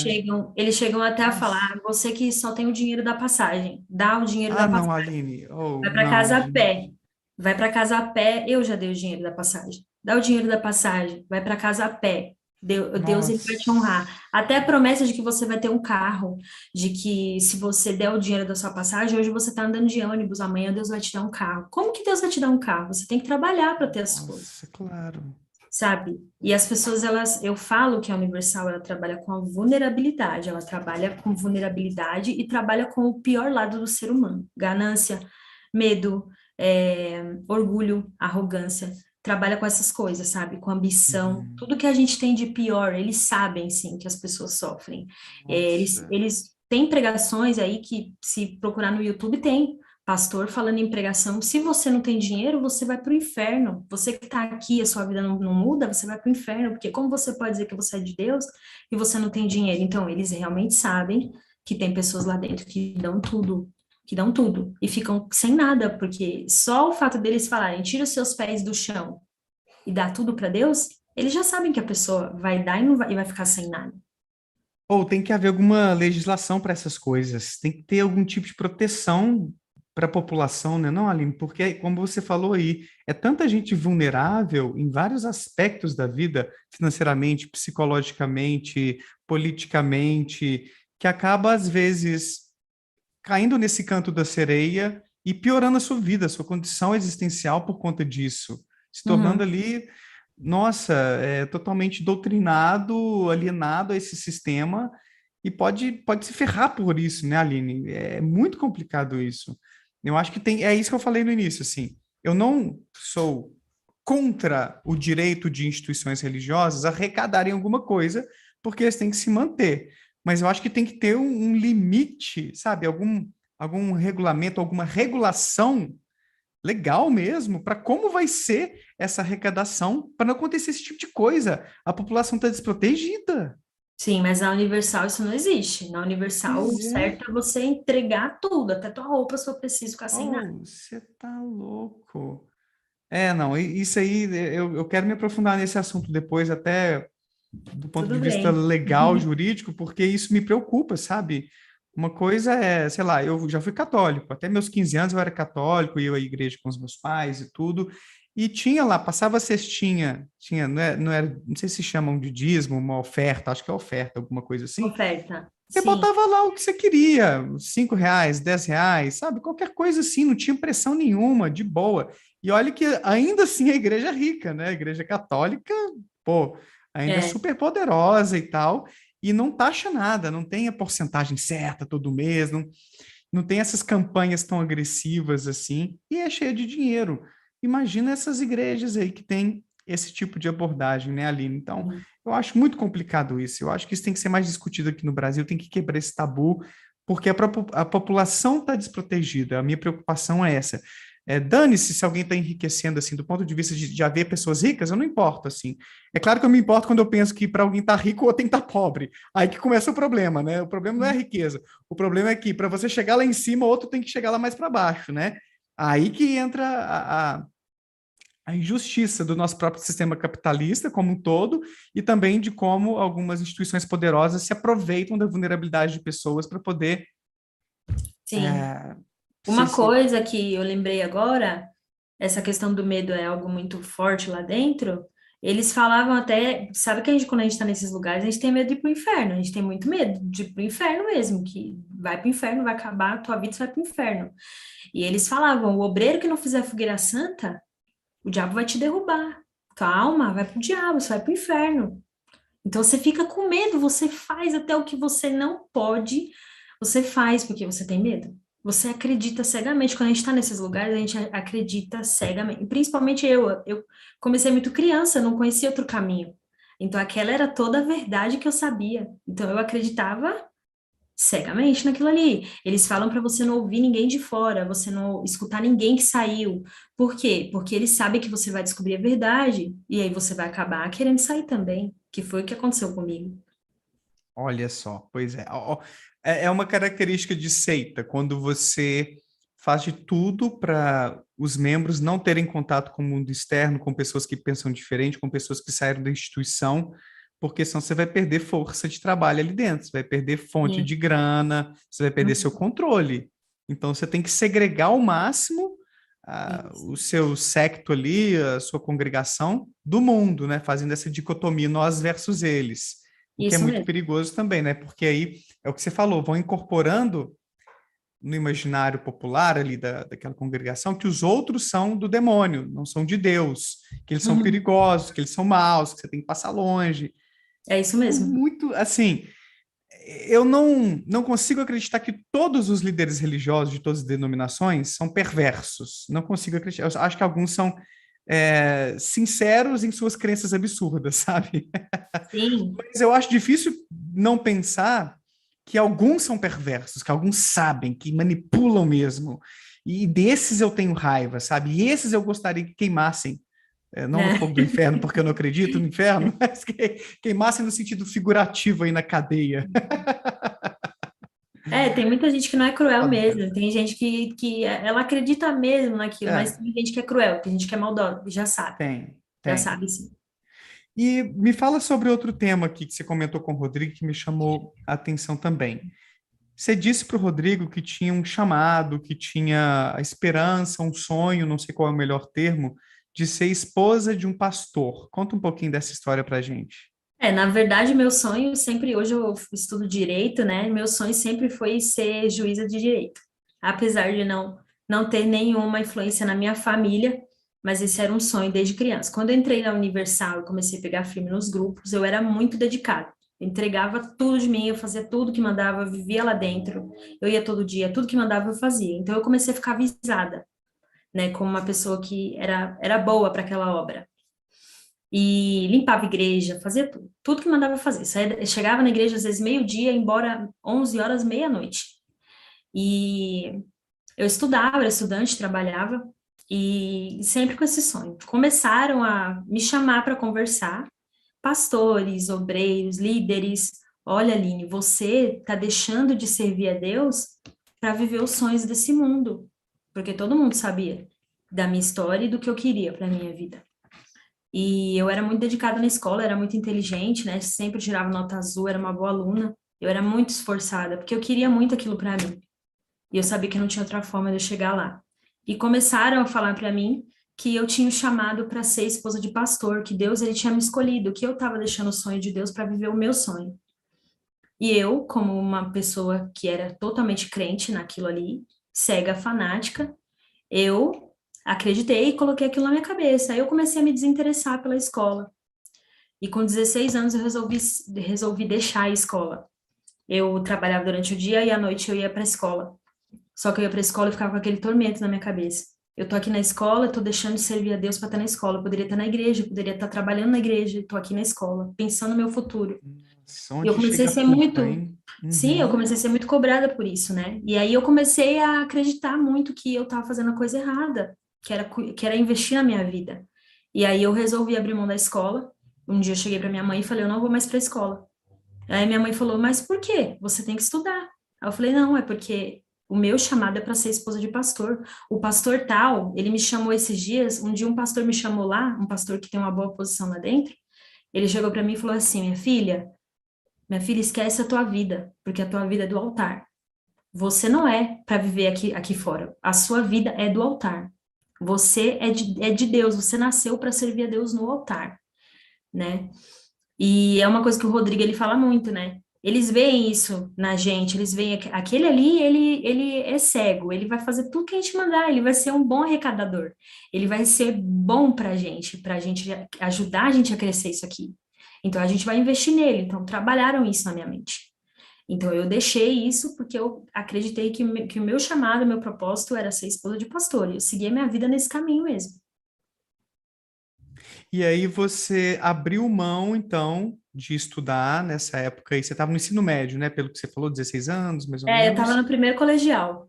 eles chegam até a falar, Nossa. "Ah, você que só tem o dinheiro da passagem, dá o dinheiro da Ah, não, passagem, Aline. Oh, vai para não, casa a gente. pé, vai para casa a pé, eu já dei o dinheiro da passagem, dá o dinheiro da passagem, vai para casa a pé, Deus ele vai te Nossa. honrar. Até a promessa de que você vai ter um carro, de que se você der o dinheiro da sua passagem, hoje você está andando de ônibus, amanhã Deus vai te dar um carro. Como que Deus vai te dar um carro? Você tem que trabalhar para ter as coisas. Nossa, claro. Sabe? E as pessoas, eu falo que a Universal, ela trabalha com a vulnerabilidade, ela trabalha com vulnerabilidade e trabalha com o pior lado do ser humano, ganância, medo, orgulho, arrogância, trabalha com essas coisas, sabe? Com ambição, Uhum. tudo que a gente tem de pior, eles sabem, sim, que as pessoas sofrem. Nossa. Eles têm pregações aí que, se procurar no YouTube, tem, pastor falando em pregação, se você não tem dinheiro, você vai para o inferno. Você que está aqui, a sua vida não muda, você vai para o inferno, porque como você pode dizer que você é de Deus e você não tem dinheiro? Então, eles realmente sabem que tem pessoas lá dentro que dão tudo, e ficam sem nada, porque só o fato deles falarem, tira os seus pés do chão e dá tudo para Deus, eles já sabem que a pessoa vai dar e vai ficar sem nada. Ou tem que haver alguma legislação para essas coisas. Tem que ter algum tipo de proteção para a população, né? Não, Aline? Porque, como você falou aí, é tanta gente vulnerável em vários aspectos da vida, financeiramente, psicologicamente, politicamente, que acaba, às vezes, caindo nesse canto da sereia e piorando a sua vida, a sua condição existencial por conta disso, se tornando Uhum. ali, nossa, totalmente doutrinado, alienado a esse sistema e pode se ferrar por isso, né, Aline? É muito complicado isso. Eu acho que é isso que eu falei no início, assim, eu não sou contra o direito de instituições religiosas arrecadarem alguma coisa, porque eles têm que se manter. Mas eu acho que tem que ter um limite, sabe? Algum regulamento, alguma regulação legal mesmo para como vai ser essa arrecadação para não acontecer esse tipo de coisa. A população está desprotegida. Sim, mas na Universal isso não existe. Na Universal, o Pois é. certo é você entregar tudo, até tua roupa, se eu preciso ficar sem nada. Oh, você tá louco. É, não, isso aí, eu quero me aprofundar nesse assunto depois, até do ponto de Tudo vista bem. legal, jurídico, porque isso me preocupa, sabe? Uma coisa é, sei lá, eu já fui católico, até meus 15 anos eu era católico, ia à igreja com os meus pais e tudo, e tinha lá, passava a cestinha, tinha, não sei se chamam de dízimo, uma oferta, acho que é oferta, alguma coisa assim. Oferta. Você Sim, botava lá o que você queria, R$ 5, R$ 10, sabe? Qualquer coisa assim, não tinha pressão nenhuma, de boa. E olha que ainda assim a igreja é rica, né? A igreja católica, pô, ainda é é. super poderosa e tal, e não taxa nada, não tem a porcentagem certa todo mês, não tem essas campanhas tão agressivas assim, e é cheia de dinheiro. Imagina essas igrejas aí que têm esse tipo de abordagem, né, Aline? Então, eu acho muito complicado isso. Eu acho que isso tem que ser mais discutido aqui no Brasil, tem que quebrar esse tabu, porque a população está desprotegida. A minha preocupação é essa. Dane-se se alguém está enriquecendo, assim, do ponto de vista de haver pessoas ricas, eu não importo, assim. É claro que eu me importo quando eu penso que para alguém estar rico, ou tem que estar pobre. Aí que começa o problema, né? O problema não é a riqueza. O problema é que para você chegar lá em cima, outro tem que chegar lá mais para baixo, né? Aí que entra a injustiça do nosso próprio sistema capitalista como um todo e também de como algumas instituições poderosas se aproveitam da vulnerabilidade de pessoas para poder Sim. é, Uma coisa que eu lembrei agora, essa questão do medo é algo muito forte lá dentro. Eles falavam até, sabe que quando a gente está nesses lugares, a gente tem medo de ir pro inferno, a gente tem muito medo de ir pro inferno mesmo, que vai pro inferno, vai acabar a tua vida, você vai pro inferno. E eles falavam, o obreiro que não fizer fogueira santa, o diabo vai te derrubar. Calma, vai pro diabo, você vai pro inferno. Então você fica com medo, você faz até o que você não pode, você faz porque você tem medo. Você acredita cegamente. Quando a gente está nesses lugares, a gente acredita cegamente. E principalmente eu comecei muito criança, eu não conhecia outro caminho. Então aquela era toda a verdade que eu sabia. Então eu acreditava cegamente naquilo ali. Eles falam para você não ouvir ninguém de fora, você não escutar ninguém que saiu. Por quê? Porque eles sabem que você vai descobrir a verdade e aí você vai acabar querendo sair também, que foi o que aconteceu comigo. olha só, pois é. Ó, é uma característica de seita, quando você faz de tudo para os membros não terem contato com o mundo externo, com pessoas que pensam diferente, com pessoas que saíram da instituição, porque senão você vai perder força de trabalho ali dentro, você vai perder fonte de Sim. grana, você vai perder seu Uhum. controle. Então você tem que segregar ao máximo Isso. o seu secto ali, a sua congregação do mundo, né? Fazendo essa dicotomia nós versus eles. O que é Isso muito mesmo. perigoso também, né? Porque aí é o que você falou, vão incorporando no imaginário popular ali daquela congregação que os outros são do demônio, não são de Deus, que eles são Uhum. perigosos, que eles são maus, que você tem que passar longe. É isso É mesmo. muito assim, eu não consigo acreditar que todos os líderes religiosos de todas as denominações são perversos. Não consigo acreditar. Eu acho que alguns são sinceros em suas crenças absurdas, sabe? Sim, Mas eu acho difícil não pensar que alguns são perversos, que alguns sabem, que manipulam mesmo. E desses eu tenho raiva, sabe? E esses eu gostaria que queimassem, não no né? fogo do inferno, porque eu não acredito no inferno, mas que queimassem no sentido figurativo aí na cadeia. É, tem muita gente que não é cruel Óbvio. mesmo. Tem gente que ela acredita mesmo naquilo, mas É, tem gente que é cruel, tem gente que é maldosa, tem, já tem. sabe sim. E me fala sobre outro tema aqui que você comentou com o Rodrigo que me chamou a atenção também. Você disse para o Rodrigo que tinha um chamado, que tinha a esperança, um sonho, não sei qual é o melhor termo, de ser esposa de um pastor. Conta um pouquinho dessa história para a gente. É, na verdade, meu sonho sempre, hoje eu estudo direito, né? Meu sonho sempre foi ser juíza de direito. Apesar de não ter nenhuma influência na minha família, mas esse era um sonho desde criança. Quando eu entrei na Universal e comecei a pegar firme nos grupos, eu era muito dedicada. Eu entregava tudo de mim, eu fazia tudo que mandava, eu vivia lá dentro. Eu ia todo dia, tudo que mandava eu fazia. Então eu comecei a ficar avisada, né, como uma pessoa que era boa para aquela obra e limpava a igreja, fazia tudo, tudo que mandava fazer. Chegava na igreja às vezes meio-dia, embora 11 horas, meia-noite. E eu estudava, era estudante, trabalhava, e sempre com esse sonho. Começaram a me chamar para conversar, pastores, obreiros, líderes, olha, Aline, você está deixando de servir a Deus para viver os sonhos desse mundo, porque todo mundo sabia da minha história e do que eu queria para minha vida. E eu era muito dedicada na escola, era muito inteligente, né? Sempre tirava nota azul, era uma boa aluna. Eu era muito esforçada, porque eu queria muito aquilo para mim. E eu sabia que não tinha outra forma de eu chegar lá. E começaram a falar para mim que eu tinha o chamado para ser esposa de pastor, que Deus ele tinha me escolhido, que eu estava deixando o sonho de Deus para viver o meu sonho. E eu, como uma pessoa que era totalmente crente naquilo ali, cega, fanática, eu acreditei e coloquei aquilo na minha cabeça. Aí eu comecei a me desinteressar pela escola. E com 16 anos eu resolvi deixar a escola. Eu trabalhava durante o dia e à noite eu ia para a escola. Só que eu ia para a escola e ficava com aquele tormento na minha cabeça. Eu tô aqui na escola, tô deixando de servir a Deus para estar na escola. Eu poderia estar na igreja, eu poderia estar trabalhando na igreja, tô aqui na escola, pensando no meu futuro. Nossa, E eu onde comecei a chega a ser culpa, muito, hein? sim, eu Uhum. comecei a ser muito cobrada por isso, né? E aí eu comecei a acreditar muito que eu estava fazendo a coisa errada, que era investir na minha vida. E aí eu resolvi abrir mão da escola. Um dia eu cheguei para minha mãe e falei, eu não vou mais para a escola. Aí minha mãe falou, mas por quê? Você tem que estudar. Aí eu falei, não, é porque o meu chamado é para ser esposa de pastor. O pastor tal, ele me chamou esses dias, um dia um pastor me chamou lá, um pastor que tem uma boa posição lá dentro, ele chegou para mim e falou assim, minha filha, esquece a tua vida, porque a tua vida é do altar. Você não é para viver aqui fora. A sua vida é do altar. Você é de Deus, você nasceu para servir a Deus no altar, né? E é uma coisa que o Rodrigo ele fala muito, né? Eles veem isso na gente, eles veem aquele ali, ele é cego, ele vai fazer tudo que a gente mandar, ele vai ser um bom arrecadador, ele vai ser bom pra gente ajudar a gente a crescer isso aqui. Então a gente vai investir nele. Então trabalharam isso na minha mente. Então eu deixei isso porque eu acreditei que o meu chamado, o meu propósito era ser esposa de pastor, e eu segui a minha vida nesse caminho mesmo. E aí você abriu mão, então, de estudar nessa época, e você estava no ensino médio, né? Pelo que você falou, 16 anos, mais ou É, eu estava menos, no primeiro colegial,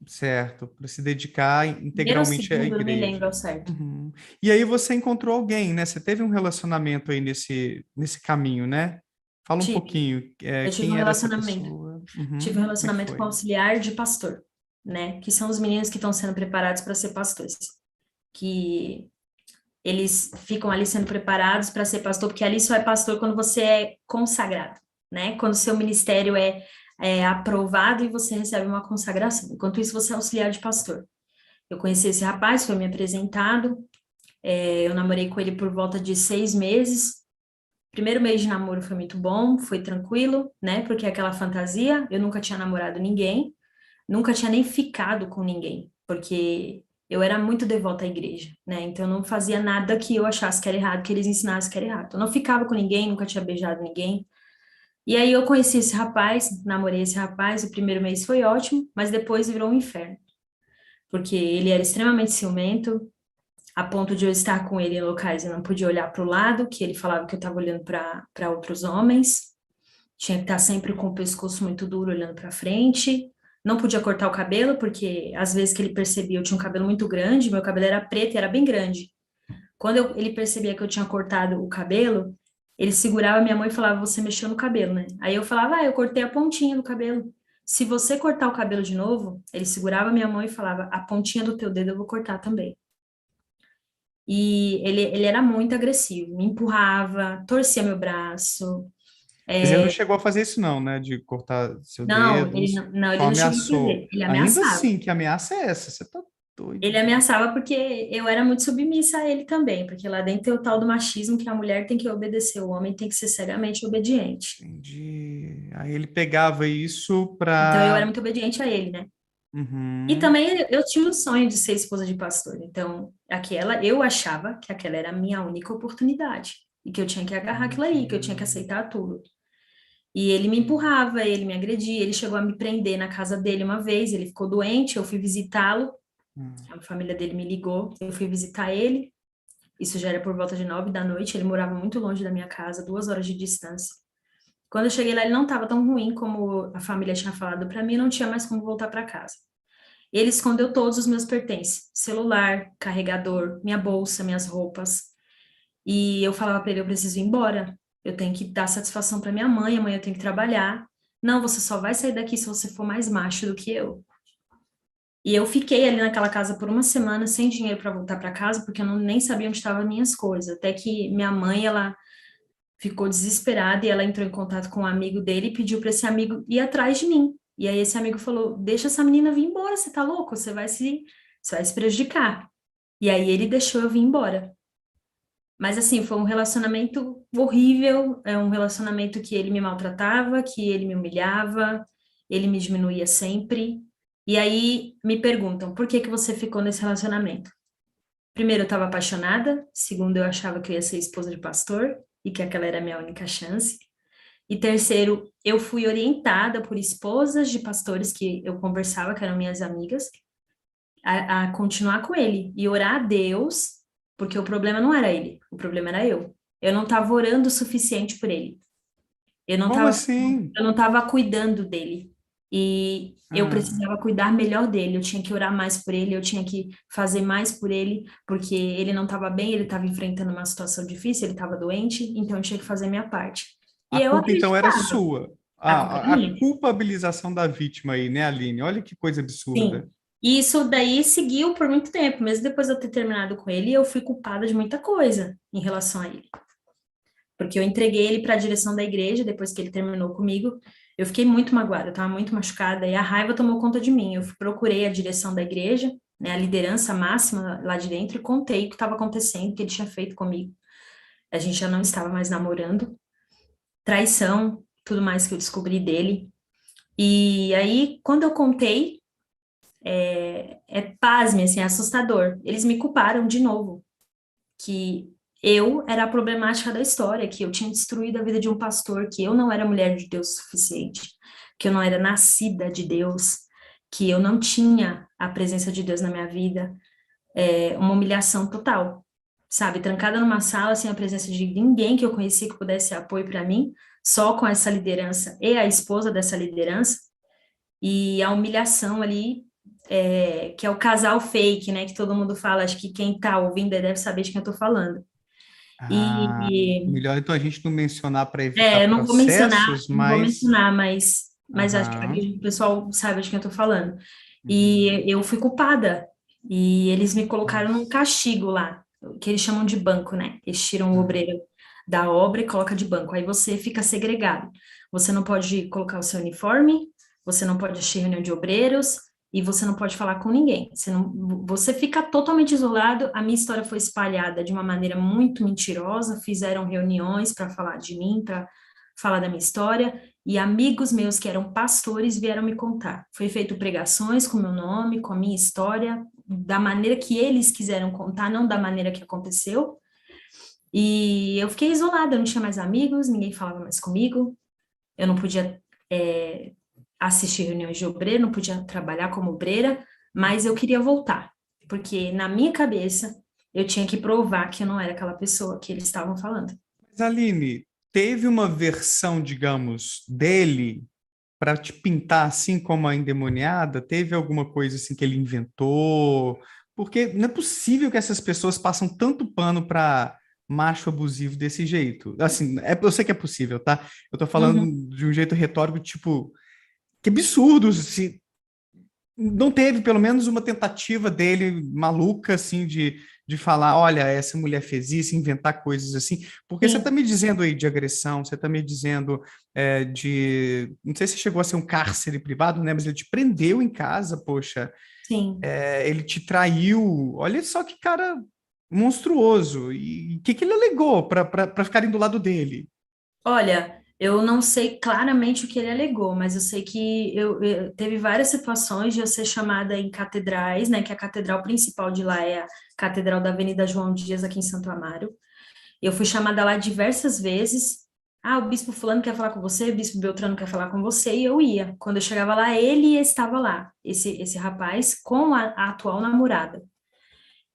certo, para se dedicar primeiro ou integralmente à segundo, não me lembro igreja. ao certo. Uhum. E aí você encontrou alguém, né? Você teve um relacionamento aí nesse caminho, né? Fala um Tive. pouquinho, Eu tive um quem era essa relacionamento. pessoa? Tive um Uhum. Como é que relacionamento com foi? auxiliar de pastor, né? Que são os meninos que estão sendo preparados para ser pastores. Que eles ficam ali sendo preparados para ser pastor, porque ali só é pastor quando você é consagrado, né? Quando o seu ministério é aprovado e você recebe uma consagração. Enquanto isso, você é auxiliar de pastor. Eu conheci esse rapaz, foi me apresentado, eu namorei com ele por volta de 6 meses. Primeiro mês de namoro foi muito bom, foi tranquilo, né? Porque é aquela fantasia, eu nunca tinha namorado ninguém, nunca tinha nem ficado com ninguém, porque eu era muito devota à igreja, né? Então eu não fazia nada que eu achasse que era errado, que eles ensinassem que era errado. Eu não ficava com ninguém, nunca tinha beijado ninguém. E aí eu conheci esse rapaz, namorei esse rapaz, o primeiro mês foi ótimo, mas depois virou um inferno, porque ele era extremamente ciumento, a ponto de eu estar com ele em locais e não podia olhar para o lado, que ele falava que eu estava olhando para outros homens. Tinha que estar sempre com o pescoço muito duro, olhando para frente. Não podia cortar o cabelo, porque às vezes que ele percebia, eu tinha um cabelo muito grande, meu cabelo era preto e era bem grande. Quando ele percebia que eu tinha cortado o cabelo, ele segurava minha mão e falava: Você mexeu no cabelo, né? Aí eu falava: Ah, eu cortei a pontinha do cabelo. Se você cortar o cabelo de novo, ele segurava minha mão e falava: A pontinha do teu dedo eu vou cortar também. E ele era muito agressivo, me empurrava, torcia meu braço. Mas ele não chegou a fazer isso não, né? De cortar seu Não, dedo, ele não, não, só ele não chegou a ameaçou. fazer, ele Ainda ameaçava. assim, que ameaça é essa? Você tá doido. Ele ameaçava porque eu era muito submissa a ele também, porque lá dentro tem o tal do machismo que a mulher tem que obedecer, o homem tem que ser cegamente obediente. Entendi. Aí ele pegava isso Então eu era pra... muito obediente a ele, né? E Uhum. também eu tinha o sonho de ser esposa de pastor. Então, eu achava que aquela era a minha única oportunidade e que eu tinha que agarrar aquilo ali, que eu tinha que Entendi. aceitar tudo. E ele me empurrava, ele me agredia, ele chegou a me prender na casa dele uma vez, ele ficou doente, eu fui visitá-lo, Hum. a família dele me ligou, eu fui visitar ele, isso já era por volta de 9 da noite, ele morava muito longe da minha casa, 2 horas de distância. Quando eu cheguei lá, ele não estava tão ruim como a família tinha falado para mim, não tinha mais como voltar para casa. Ele escondeu todos os meus pertences, celular, carregador, minha bolsa, minhas roupas, e eu falava para ele, eu preciso ir embora. eu tenho que dar satisfação para minha mãe, amanhã eu tenho que trabalhar. Não, você só vai sair daqui se você for mais macho do que eu. E eu fiquei ali naquela casa por uma semana sem dinheiro para voltar para casa, porque eu nem sabia onde estavam as minhas coisas. Até que minha mãe, ela ficou desesperada e ela entrou em contato com um amigo dele e pediu para esse amigo ir atrás de mim. E aí esse amigo falou: "Deixa essa menina vir embora, você tá louco? Você vai se prejudicar". E aí ele deixou eu vir embora. Mas assim, foi um relacionamento horrível, é um relacionamento que ele me maltratava, que ele me humilhava, ele me diminuía sempre. E aí me perguntam, por que que você ficou nesse relacionamento? Primeiro, eu estava apaixonada. Segundo, eu achava que eu ia ser esposa de pastor e que aquela era a minha única chance. E terceiro, eu fui orientada por esposas de pastores que eu conversava, que eram minhas amigas, a continuar com ele e orar a Deus, porque o problema não era ele, o problema era eu. Eu não estava orando o suficiente por ele. Eu não Como estava, assim? eu não estava cuidando dele. E eu Ah, precisava cuidar melhor dele, eu tinha que orar mais por ele, eu tinha que fazer mais por ele, porque ele não estava bem, ele estava enfrentando uma situação difícil, ele estava doente, então eu tinha que fazer a minha parte. a E eu culpa então era acreditava, sua. a culpa era A minha. culpabilização da vítima aí, né, Aline? Olha que coisa absurda. Sim. E isso daí seguiu por muito tempo, mesmo depois de eu ter terminado com ele, eu fui culpada de muita coisa em relação a ele. Porque eu entreguei ele para a direção da igreja depois que ele terminou comigo. Eu fiquei muito magoada, eu estava muito machucada e a raiva tomou conta de mim. Eu procurei a direção da igreja, né, a liderança máxima lá de dentro e contei o que estava acontecendo, o que ele tinha feito comigo. A gente já não estava mais namorando, traição, tudo mais que eu descobri dele. E aí, quando eu contei, pasme, assim, é assustador. Eles me culparam de novo, que eu era a problemática da história, que eu tinha destruído a vida de um pastor, que eu não era mulher de Deus o suficiente, que eu não era nascida de Deus, que eu não tinha a presença de Deus na minha vida, uma humilhação total, sabe? Trancada numa sala sem a presença de ninguém que eu conhecia que pudesse ser apoio para mim, só com essa liderança e a esposa dessa liderança, e a humilhação ali, que é o casal fake, né? Que todo mundo fala, acho que quem tá ouvindo aí deve saber de quem eu tô falando. Ah, E melhor então a gente não mencionar para evitar eu processos, não vou mas. mencionar, mas acho que Aham. o pessoal sabe de quem eu tô falando. Uhum. E eu fui culpada. E eles me colocaram num Nossa. castigo lá, que eles chamam de banco, né? Eles tiram o Uhum. obreiro da obra e coloca de banco. Aí você fica segregado. Você não pode colocar o seu uniforme, você não pode assistir reunião de obreiros e você não pode falar com ninguém. Você fica totalmente isolado. A minha história foi espalhada de uma maneira muito mentirosa. Fizeram reuniões para falar de mim, para falar da minha história. E amigos meus que eram pastores vieram me contar. Foi feito pregações com meu nome, com a minha história, da maneira que eles quiseram contar, não da maneira que aconteceu. E eu fiquei isolada, eu não tinha mais amigos, ninguém falava mais comigo, eu não podia assistir reuniões de obreiro, não podia trabalhar como obreira, mas eu queria voltar, porque na minha cabeça eu tinha que provar que eu não era aquela pessoa que eles estavam falando. Mas, Aline, teve uma versão, digamos, dele para te pintar assim como a endemoniada? Teve alguma coisa assim que ele inventou? Porque não é possível que essas pessoas passam tanto pano para macho abusivo desse jeito. Assim, eu sei que é possível, tá? Eu tô falando Uhum. de um jeito retórico, tipo, que absurdo, se não teve pelo menos uma tentativa dele maluca, assim, de falar, olha, essa mulher fez isso, inventar coisas assim, porque você está Sim, me dizendo aí de agressão, você está me dizendo de, não sei se chegou a ser um cárcere privado, né, mas ele te prendeu em casa, poxa, sim. ele te traiu, olha só que cara monstruoso, e o que que ele alegou para ficarem do lado dele? Olha, eu não sei claramente o que ele alegou, mas eu sei que teve várias situações de eu ser chamada em catedrais, né, que a catedral principal de lá é a Catedral da Avenida João Dias, aqui em Santo Amaro. Eu fui chamada lá diversas vezes. Ah, o bispo fulano quer falar com você, o bispo Beltrano quer falar com você, e eu ia. Quando eu chegava lá, ele estava lá, esse rapaz, com a atual namorada.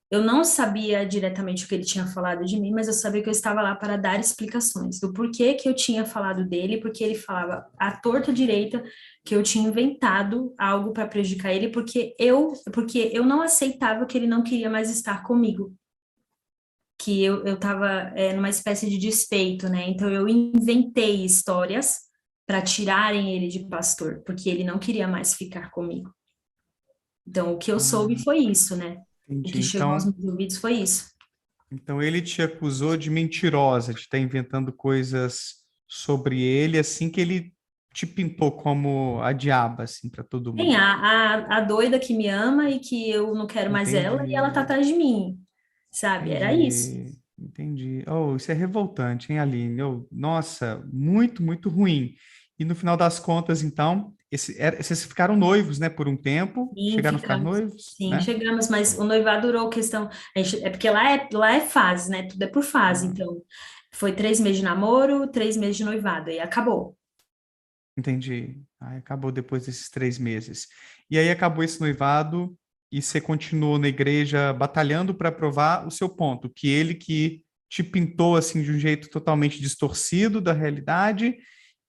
Eu não sabia diretamente o que ele tinha falado de mim, mas eu sabia que eu estava lá para dar explicações do porquê que eu tinha falado dele, porque ele falava à torta direita que eu tinha inventado algo para prejudicar ele, porque eu não aceitava que ele não queria mais estar comigo. que eu estava numa espécie de despeito, né? Então eu inventei histórias para tirarem ele de pastor, porque ele não queria mais ficar comigo. Então o que eu soube Ah, foi isso, né? O entendi. que chegou aos Então, meus ouvidos foi isso. então ele te acusou de mentirosa, de estar inventando coisas sobre ele, assim que ele te pintou como a diaba, assim, para todo Tem mundo. a doida que me ama e que eu não quero mais ela e ela tá Entendi, atrás de mim, sabe? Era isso. entendi. Oh, isso é revoltante, hein, Aline? Nossa, muito, muito ruim. E no final das contas, então, vocês ficaram noivos, né, por um tempo, Sim, chegaram a ficar ficamos. noivos, Sim, né? chegamos, mas o noivado durou questão. É porque lá é fase, né? Tudo é por fase. Ah, Então, foi 3 meses de namoro, 3 meses de noivado, e acabou. entendi. Aí acabou depois desses 3 meses. E aí acabou esse noivado e você continuou na igreja batalhando para provar o seu ponto, que ele que te pintou assim de um jeito totalmente distorcido da realidade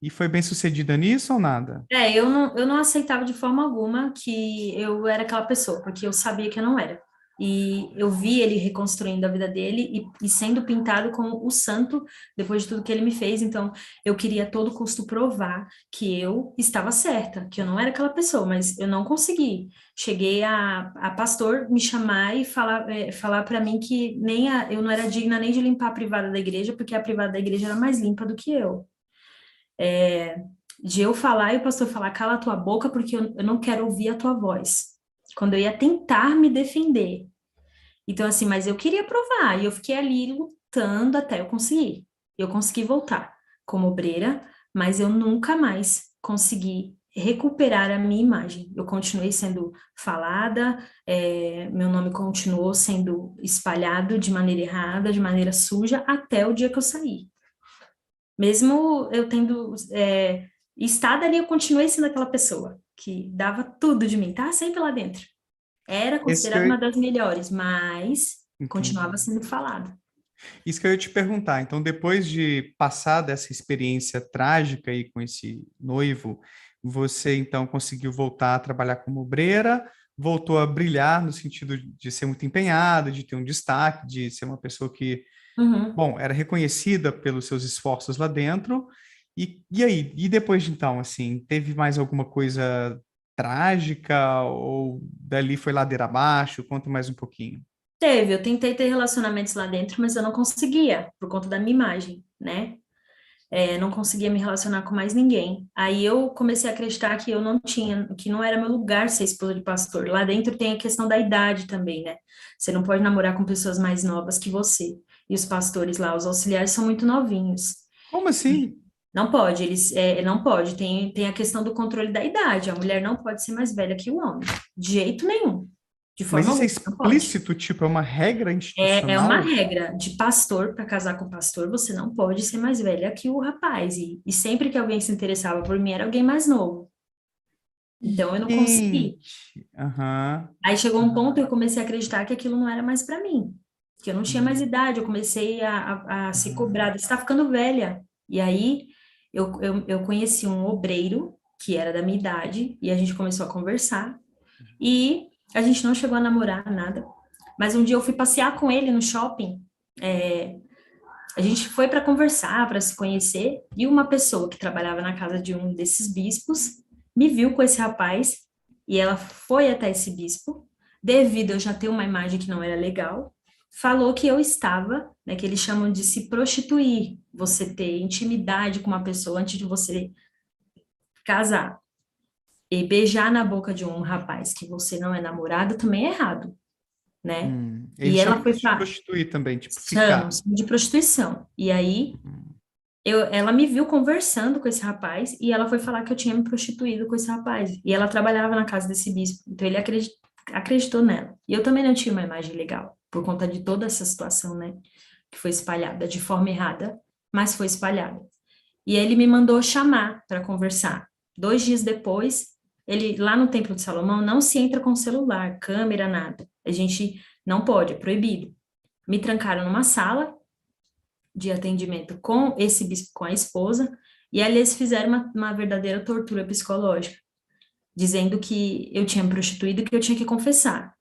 e foi bem sucedida nisso ou nada? Eu não aceitava de forma alguma que eu era aquela pessoa, porque eu sabia que eu não era. E eu vi ele reconstruindo a vida dele e sendo pintado como o santo depois de tudo que ele me fez. Então, eu queria a todo custo provar que eu estava certa, que eu não era aquela pessoa, mas eu não consegui. Cheguei a pastor me chamar e falar para mim que eu não era digna nem de limpar a privada da igreja, porque a privada da igreja era mais limpa do que eu. De eu falar e o pastor falar, cala a tua boca, porque eu não quero ouvir a tua voz. Quando eu ia tentar me defender. Então, assim, mas eu queria provar, e eu fiquei ali lutando até eu conseguir. Eu consegui voltar como obreira, mas eu nunca mais consegui recuperar a minha imagem. Eu continuei sendo falada, meu nome continuou sendo espalhado de maneira errada, de maneira suja, até o dia que eu saí. Mesmo eu tendo estado ali, eu continuei sendo aquela pessoa que dava tudo de mim, tá sempre lá dentro. Era Esse que considerada uma eu das melhores, mas entendi. continuava sendo falado. Isso que eu ia te perguntar. Então, depois de passar dessa experiência trágica aí com esse noivo, você então conseguiu voltar a trabalhar como obreira, voltou a brilhar no sentido de ser muito empenhada, de ter um destaque, de ser uma pessoa que, Uhum. bom, era reconhecida pelos seus esforços lá dentro. E aí? E depois de então, assim, teve mais alguma coisa trágica ou dali foi ladeira abaixo? Conta mais um pouquinho. Eu tentei ter relacionamentos lá dentro, mas eu não conseguia, por conta da minha imagem, né? Não conseguia me relacionar com mais ninguém. Aí eu comecei a acreditar que eu não tinha, que não era meu lugar ser esposa de pastor. Lá dentro tem a questão da idade também, né? Você não pode namorar com pessoas mais novas que você. E os pastores lá, os auxiliares, são muito novinhos. Como assim? Não pode, não pode. Tem a questão do controle da idade. A mulher não pode ser mais velha que o homem. De jeito nenhum. De Mas forma isso é alguma, não pode. explícito, tipo, é uma regra É uma institucional? regra de pastor, para casar com pastor, você não pode ser mais velha que o rapaz. E sempre que alguém se interessava por mim, era alguém mais novo. Então eu não consegui. Gente, aham. Aí chegou um ponto que eu Ah, comecei a acreditar que aquilo não era mais para mim, que eu não tinha mais hum, idade. Eu comecei a ser aham. cobrada, você está ficando velha. E aí eu conheci um obreiro que era da minha idade e a gente começou a conversar. E a gente não chegou a namorar nada. Mas um dia eu fui passear com ele no shopping. é, A gente foi para conversar, para se conhecer, e uma pessoa que trabalhava na casa de um desses bispos me viu com esse rapaz, e ela foi até esse bispo, devido a eu já ter uma imagem que não era legal, falou que eu estava, né, que eles chamam de se prostituir, você ter intimidade com uma pessoa antes de você casar. E beijar na boca de um rapaz que você não é namorado também é errado, né? E Eles ela chamam foi isso de falar, prostituir também, tipo, ficar. chamamos de prostituição. E aí Hum, ela me viu conversando com esse rapaz e ela foi falar que eu tinha me prostituído com esse rapaz. E ela trabalhava na casa desse bispo, então ele acreditou nela. E eu também não tinha uma imagem legal, por conta de toda essa situação, né, que foi espalhada de forma errada, mas foi espalhada. E ele me mandou chamar para conversar. 2 dias depois, ele lá no Templo de Salomão não se entra com celular, câmera, nada. A gente não pode, é proibido. Me trancaram numa sala de atendimento com esse bispo, com a esposa, e ali eles fizeram uma verdadeira tortura psicológica, dizendo que eu tinha me prostituído e que eu tinha que confessar.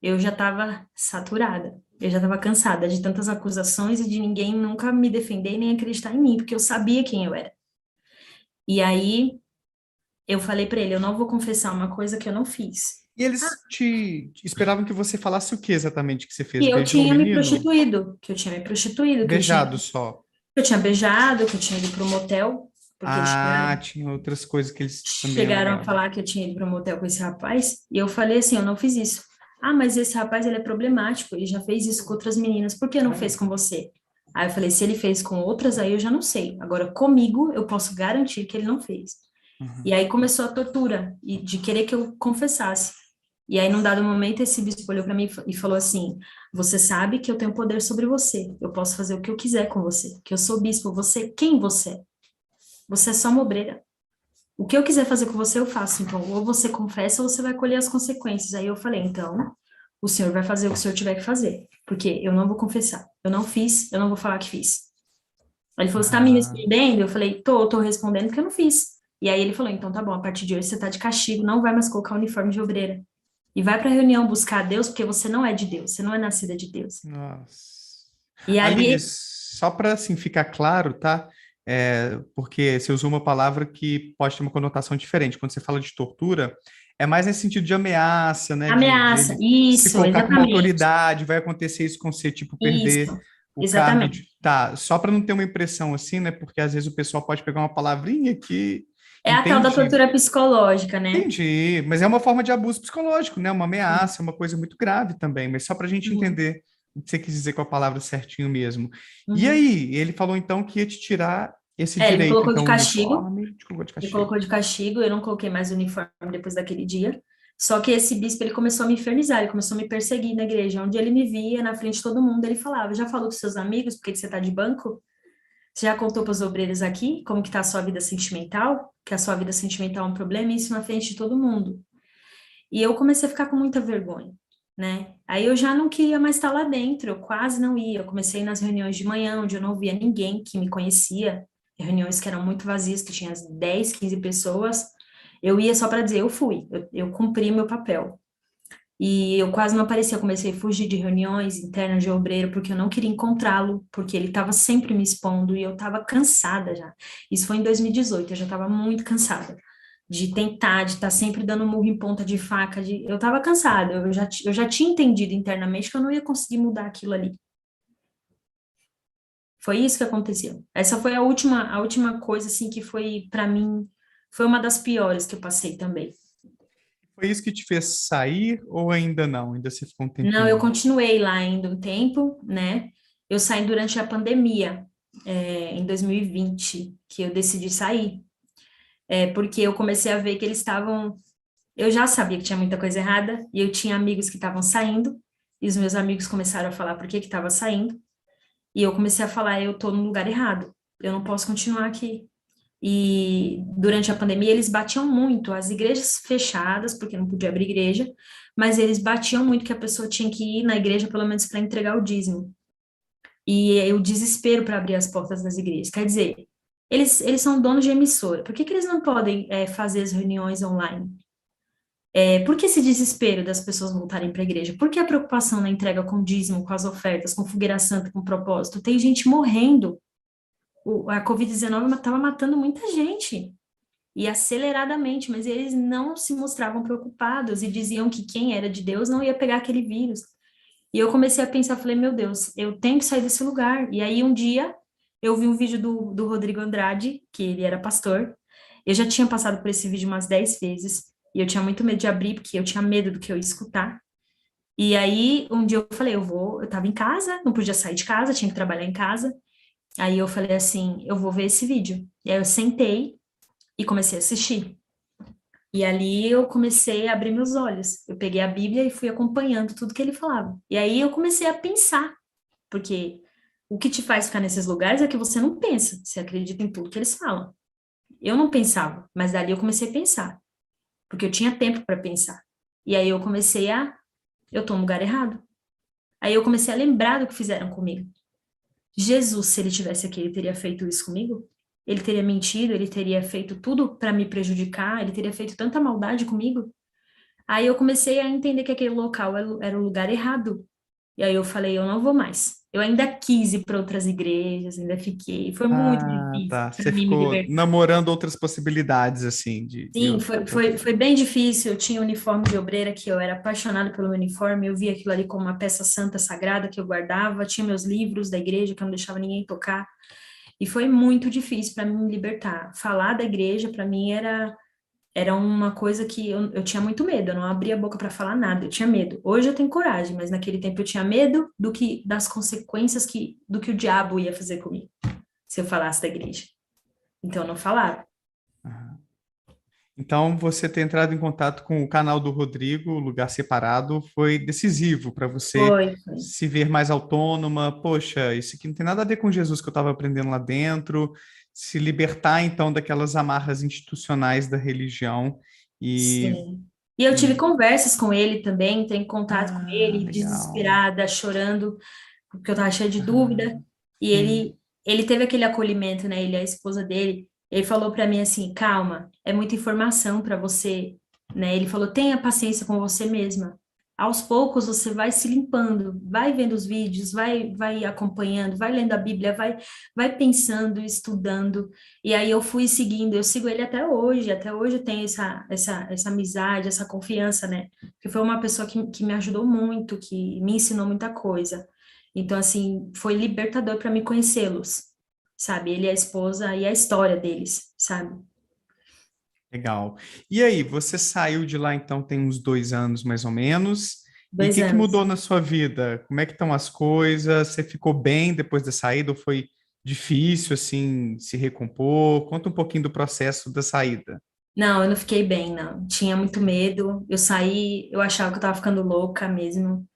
Eu já estava saturada. Eu já estava cansada de tantas acusações e de ninguém nunca me defender nem acreditar em mim, porque eu sabia quem eu era. E aí eu falei para ele, eu não vou confessar uma coisa que eu não fiz. E eles te esperavam que você falasse o que exatamente que você fez? Que eu Beijou o tinha me menino? prostituído, que eu tinha me prostituído, Beijado só. eu tinha beijado, que eu tinha ido para o motel, porque Ah, tinha outras coisas que eles também chegaram a alegavam. falar que eu tinha ido para o motel com esse rapaz, e eu falei assim, eu não fiz isso. Ah, mas esse rapaz, ele é problemático, ele já fez isso com outras meninas, por que não fez com você? Aí eu falei, se ele fez com outras, aí eu já não sei. Agora, comigo, eu posso garantir que ele não fez. E Uhum. aí começou a tortura, e de querer que eu confessasse. E aí, num dado momento, esse bispo olhou para mim e falou assim: Você sabe que eu tenho poder sobre você, eu posso fazer o que eu quiser com você, que eu sou bispo, você, quem você é? Você é só uma obreira. O que eu quiser fazer com você, eu faço. Então, ou você confessa ou você vai colher as consequências. Aí eu falei: Então, o senhor vai fazer o que o senhor tiver que fazer, porque eu não vou confessar. Eu não fiz, eu não vou falar que fiz. Aí ele falou: Você tá me Ah, respondendo? Eu falei: Tô respondendo porque eu não fiz. E aí ele falou: Então tá bom, a partir de hoje você tá de castigo, não vai mais colocar o uniforme de obreira. E vai para a reunião buscar a Deus, porque você não é de Deus, você não é nascida de Deus. nossa. E Aline, ali, só para assim ficar claro, tá? Porque você usou uma palavra que pode ter uma conotação diferente. Quando você fala de tortura, é mais nesse sentido de ameaça, né? De ameaça, ele se isso, colocar como exatamente, autoridade, vai acontecer isso com você, tipo, perder isso, o cargo de. exatamente. Tá, só para não ter uma impressão assim, né? Porque às vezes o pessoal pode pegar uma palavrinha que É a tal da entende. tortura psicológica, né? Entendi, mas é uma forma de abuso psicológico, né? Uma Sim. ameaça, uma coisa muito grave também, mas só para a gente Uhum, entender o que você quis dizer com a palavra certinho mesmo. E uhum. aí, ele falou então que ia te tirar esse É, ele me direito, colocou de então, o castigo, uniforme, te colocou de me castigo. colocou de castigo, eu não coloquei mais o uniforme depois daquele dia. Só que esse bispo, ele começou a me infernizar, ele começou a me perseguir na igreja. Onde ele me via, na frente de todo mundo, ele falava: Já falou com seus amigos, por que que você tá de banco? Você já contou para os obreiros aqui como que tá a sua vida sentimental? Que a sua vida sentimental é um problema, e isso na frente de todo mundo. E eu comecei a ficar com muita vergonha, né? Aí eu já não queria mais estar lá dentro, eu quase não ia. Eu comecei nas reuniões de manhã, onde eu não via ninguém que me conhecia, reuniões que eram muito vazias, que tinha as 10, 15 pessoas. Eu ia só para dizer, eu fui, eu cumpri meu papel. E eu quase não aparecia, eu comecei a fugir de reuniões internas de obreiro, porque eu não queria encontrá-lo, porque ele estava sempre me expondo e eu estava cansada já. Isso foi em 2018, eu já estava muito cansada de tentar, de estar sempre dando murro em ponta de faca, eu estava cansada, eu já tinha entendido internamente que eu não ia conseguir mudar aquilo ali. Foi isso que aconteceu. Essa foi a última coisa, assim, que foi, para mim, foi uma das piores que eu passei também. Foi isso que te fez sair ou ainda não? Ainda você ficou um Não, eu tempinho? continuei lá ainda um tempo, né? Eu saí durante a pandemia, em 2020, que eu decidi sair. Porque eu comecei a ver que eles estavam. Eu já sabia que tinha muita coisa errada, e eu tinha amigos que estavam saindo, e os meus amigos começaram a falar por que que estava saindo, e eu comecei a falar: eu tô no lugar errado, eu não posso continuar aqui. E durante a pandemia eles batiam muito, as igrejas fechadas, porque não podia abrir igreja, mas eles batiam muito que a pessoa tinha que ir na igreja pelo menos para entregar o dízimo. E o desespero para abrir as portas das igrejas. Quer dizer, eles são donos de emissora. Por que que eles não podem fazer as reuniões online? Por que esse desespero das pessoas voltarem para a igreja? Por que a preocupação na entrega com dízimo, com as ofertas, com fogueira santa, com propósito? Tem gente morrendo. A Covid-19 estava matando muita gente e aceleradamente, mas eles não se mostravam preocupados e diziam que quem era de Deus não ia pegar aquele vírus. E eu comecei a pensar, falei, meu Deus, eu tenho que sair desse lugar. E aí um dia eu vi um vídeo do Rodrigo Andrade, que ele era pastor. Eu já tinha passado por esse vídeo umas 10 vezes e eu tinha muito medo de abrir, porque eu tinha medo do que eu ia escutar. E aí um dia eu falei, eu tava em casa, não podia sair de casa, tinha que trabalhar em casa. Aí eu falei assim, eu vou ver esse vídeo. E aí eu sentei e comecei a assistir. E ali eu comecei a abrir meus olhos. Eu peguei a Bíblia e fui acompanhando tudo que ele falava. E aí eu comecei a pensar, porque o que te faz ficar nesses lugares é que você não pensa, você acredita em tudo que eles falam. Eu não pensava, mas dali eu comecei a pensar, porque eu tinha tempo para pensar. E aí eu tô no lugar errado. Aí eu comecei a lembrar do que fizeram comigo. Jesus, se ele tivesse aqui, ele teria feito isso comigo? Ele teria mentido, ele teria feito tudo para me prejudicar, ele teria feito tanta maldade comigo? Aí eu comecei a entender que aquele local era o lugar errado. E aí eu falei, eu não vou mais. Eu ainda quis ir para outras igrejas, ainda fiquei. Foi muito Ah, difícil tá. para Você mim me ficou libertar. namorando outras possibilidades, assim, de Sim, outras. foi bem difícil. Eu tinha um uniforme de obreira que eu era apaixonada pelo meu uniforme. Eu via aquilo ali como uma peça santa, sagrada que eu guardava. Tinha meus livros da igreja que eu não deixava ninguém tocar. E foi muito difícil para mim me libertar. Falar da igreja para mim era uma coisa que eu tinha muito medo. Eu não abria a boca para falar nada. Eu tinha medo. Hoje eu tenho coragem, mas naquele tempo eu tinha medo do que das consequências do que o diabo ia fazer comigo se eu falasse da igreja. Então eu não falava. Aham. Então, você ter entrado em contato com o canal do Rodrigo, o Lugar Separado, foi decisivo para você Foi. se ver mais autônoma. Poxa, isso aqui não tem nada a ver com Jesus que eu estava aprendendo lá dentro. Se libertar, então, daquelas amarras institucionais da religião. E, Sim. E eu tive e... conversas com ele também, entrei em contato com Ah, ele, legal. desesperada, chorando, porque eu tava cheia de Ah, dúvida. E sim. ele teve aquele acolhimento, né? Ele, e a esposa dele, ele falou para mim assim: calma, é muita informação para você, né? Ele falou: tenha paciência com você mesma. Aos poucos você vai se limpando, vai vendo os vídeos, vai acompanhando, vai lendo a Bíblia, vai pensando, estudando. E aí eu fui seguindo, eu sigo ele até hoje eu tenho essa amizade, essa confiança, né? Porque foi uma pessoa que me ajudou muito, que me ensinou muita coisa. Então, assim, foi libertador para mim conhecê-los, sabe? Ele e a esposa e a história deles, sabe? Legal. E aí, você saiu de lá então tem uns 2 anos mais ou menos. E o Dois que que anos. mudou na sua vida? Como é que estão as coisas? Você ficou bem depois da saída ou foi difícil assim se recompor? Conta um pouquinho do processo da saída. Não, eu não fiquei bem, não. Tinha muito medo. Eu saí, eu achava que eu tava ficando louca mesmo,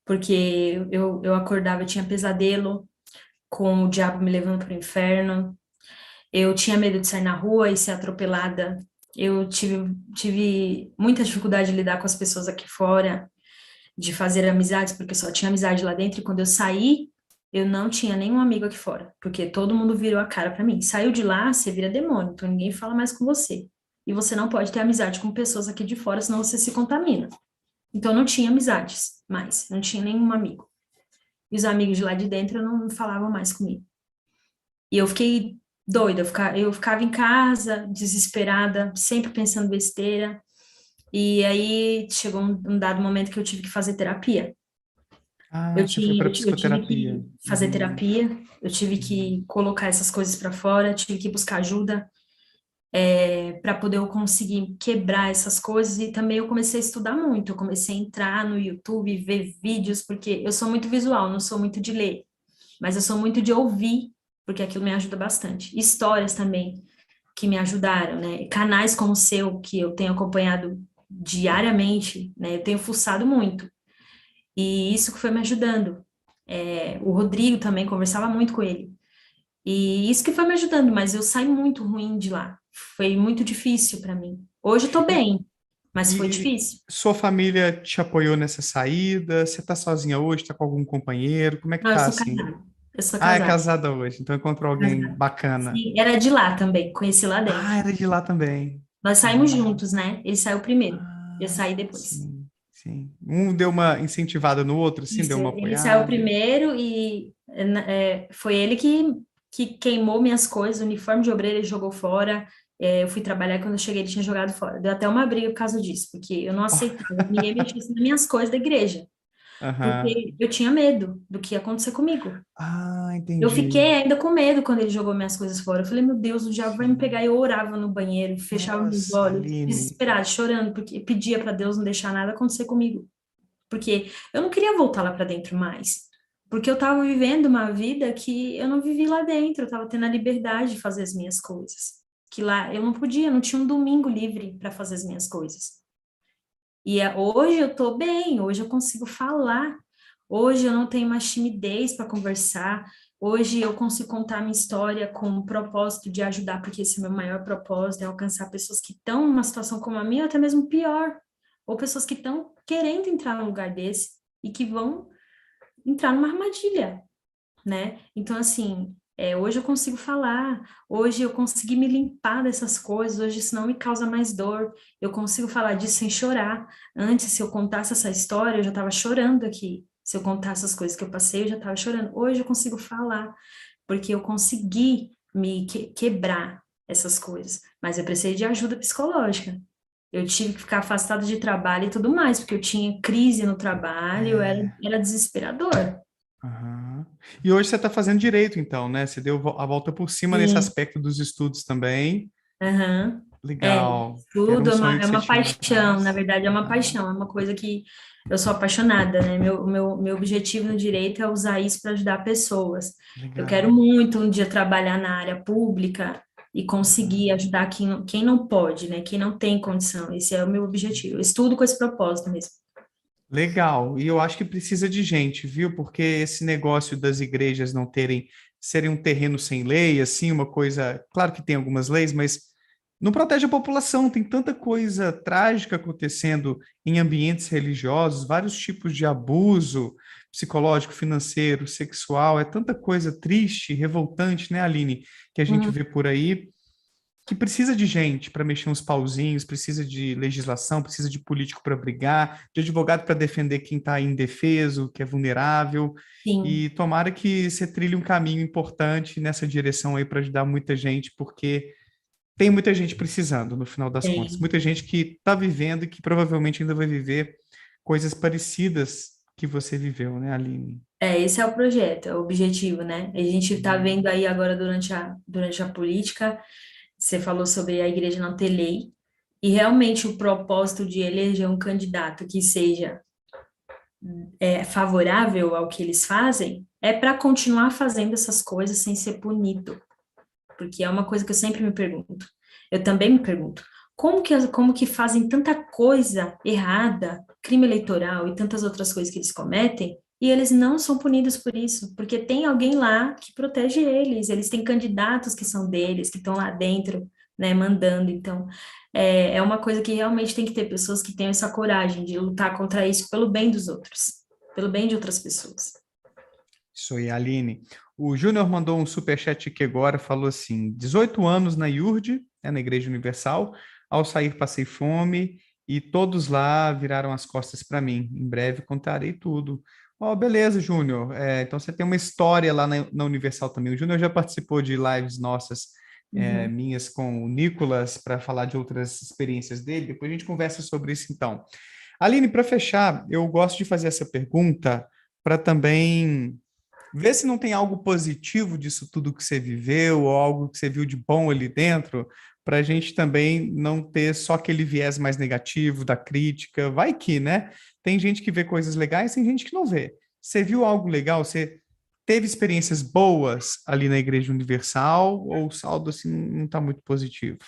porque eu acordava, eu tinha pesadelo com o diabo me levando para o inferno. Eu tinha medo de sair na rua e ser atropelada. Eu tive muita dificuldade de lidar com as pessoas aqui fora, de fazer amizades, porque só tinha amizade lá dentro. E quando eu saí, eu não tinha nenhum amigo aqui fora, porque todo mundo virou a cara para mim. Saiu de lá, você vira demônio, então ninguém fala mais com você. E você não pode ter amizade com pessoas aqui de fora, senão você se contamina. Então eu não tinha amizades mais, não tinha nenhum amigo. E os amigos de lá de dentro não falavam mais comigo. E eu fiquei doida, eu ficava em casa, desesperada, sempre pensando besteira. E aí chegou um dado momento que eu tive que fazer terapia. Ah, você foi para Eu tive psicoterapia. que fazer Uhum, terapia, eu tive uhum. que colocar essas coisas para fora, tive que buscar ajuda para poder eu conseguir quebrar essas coisas. E também eu comecei a estudar muito, eu comecei a entrar no YouTube, ver vídeos, porque eu sou muito visual, não sou muito de ler, mas eu sou muito de ouvir, porque aquilo me ajuda bastante. Histórias também que me ajudaram, né? Canais como o seu, que eu tenho acompanhado diariamente, né? Eu tenho fuçado muito. E isso que foi me ajudando. O Rodrigo também, conversava muito com ele. E isso que foi me ajudando, mas eu saí muito ruim de lá. Foi muito difícil para mim. Hoje eu tô E, bem, mas foi e difícil. sua família te apoiou nessa saída? Você está sozinha hoje? Está com algum companheiro? Como é que Não, eu tá sou assim? casada. Eu sou Ah, é casada. casada hoje, então encontrou alguém Casada. bacana. Sim, era de lá também, conheci lá Ah, dentro. era de lá também. Nós saímos Ah, juntos, né? Ele saiu primeiro, eu ah, saí depois. sim, sim. Um deu uma incentivada no outro, sim, deu Isso, uma ele saiu apoiada. primeiro e foi ele que queimou minhas coisas, o uniforme de obreiro ele jogou fora. Eu fui trabalhar e quando eu cheguei ele tinha jogado fora. Deu até uma briga por causa disso, porque eu não aceitava que ninguém mexesse nas minhas coisas da igreja, Aham. porque eu tinha medo do que ia acontecer comigo. Ah, Eu entendi. fiquei ainda com medo quando ele jogou minhas coisas fora. Eu falei, meu Deus, o diabo vai me pegar. Sim. Eu orava no banheiro, fechava meus Nossa, olhos, Aline. desesperada, chorando, porque pedia para Deus não deixar nada acontecer comigo. Porque eu não queria voltar lá para dentro mais. Porque eu estava vivendo uma vida que eu não vivi lá dentro, eu estava tendo a liberdade de fazer as minhas coisas. Que lá eu não podia, não tinha um domingo livre para fazer as minhas coisas. Hoje eu estou bem, hoje eu consigo falar, hoje eu não tenho mais timidez para conversar, hoje eu consigo contar a minha história com o propósito de ajudar, porque esse é o meu maior propósito, é alcançar pessoas que estão numa situação como a minha, ou até mesmo pior, ou pessoas que estão querendo entrar num lugar desse e que vão entrar numa armadilha, né? Então, assim, hoje eu consigo falar, hoje eu consegui me limpar dessas coisas, hoje isso não me causa mais dor, eu consigo falar disso sem chorar. Antes, se eu contasse essa história, eu já estava chorando aqui, Se eu contar essas coisas que eu passei, eu já estava chorando. Hoje eu consigo falar, porque eu consegui me quebrar essas coisas. Mas eu precisei de ajuda psicológica. Eu tive que ficar afastada de trabalho e tudo mais, porque eu tinha crise no trabalho, É. era desesperador. Aham. E hoje você está fazendo direito, então, né? Você deu a volta por cima nesse Sim, aspecto dos estudos também. aham. É, Legal. Que era um tudo sonho que é você uma tinha lá paixão, na atrás. verdade é uma Aham. paixão, é uma coisa que eu sou apaixonada, né? Meu objetivo no direito é usar isso para ajudar pessoas. Eu quero Legal. muito um dia trabalhar na área pública e conseguir Aham. ajudar quem não pode, né? Quem não tem condição. Esse é o meu objetivo. Eu estudo com esse propósito mesmo. Legal. E eu acho que precisa de gente, viu? Porque esse negócio das igrejas não terem, serem um terreno sem lei, assim, uma coisa. Claro que tem algumas leis, mas não protege a população. Tem tanta coisa trágica acontecendo em ambientes religiosos, vários tipos de abuso psicológico, financeiro, sexual. É tanta coisa triste, revoltante, né, Aline, que a gente Uhum, vê por aí que precisa de gente para mexer uns pauzinhos, precisa de legislação, precisa de político para brigar, de advogado para defender quem está indefeso, que é vulnerável, sim, e tomara que você trilhe um caminho importante nessa direção aí para ajudar muita gente, porque tem muita gente precisando, no final das contas, tem. muita gente que está vivendo e que provavelmente ainda vai viver coisas parecidas que você viveu, né, Aline? Esse é o projeto, é o objetivo, né? A gente está Uhum. vendo aí agora durante a política, você falou sobre a igreja não ter lei, e realmente o propósito de eleger um candidato que seja favorável ao que eles fazem é para continuar fazendo essas coisas sem ser punido, porque é uma coisa que eu sempre me pergunto. Eu também me pergunto, como que fazem tanta coisa errada, crime eleitoral e tantas outras coisas que eles cometem, e eles não são punidos por isso, porque tem alguém lá que protege eles têm candidatos que são deles, que estão lá dentro, né, mandando. Então, é uma coisa que realmente tem que ter pessoas que tenham essa coragem de lutar contra isso pelo bem dos outros, pelo bem de outras pessoas. Isso aí, Aline. O Júnior mandou um superchat aqui agora, falou assim: 18 anos na IURD, né, na Igreja Universal. Ao sair, passei fome e todos lá viraram as costas para mim. Em breve contarei tudo. Ó, beleza, Júnior. Então você tem uma história lá na Universal também. O Júnior já participou de lives nossas, Uhum. minhas com o Nicolas, para falar de outras experiências dele. Depois a gente conversa sobre isso então. Aline, para fechar, eu gosto de fazer essa pergunta para também vê se não tem algo positivo disso tudo que você viveu, ou algo que você viu de bom ali dentro, para a gente também não ter só aquele viés mais negativo da crítica. Vai que, né? Tem gente que vê coisas legais, tem gente que não vê. Você viu algo legal? Você teve experiências boas ali na Igreja Universal, ou o saldo assim não está muito positivo?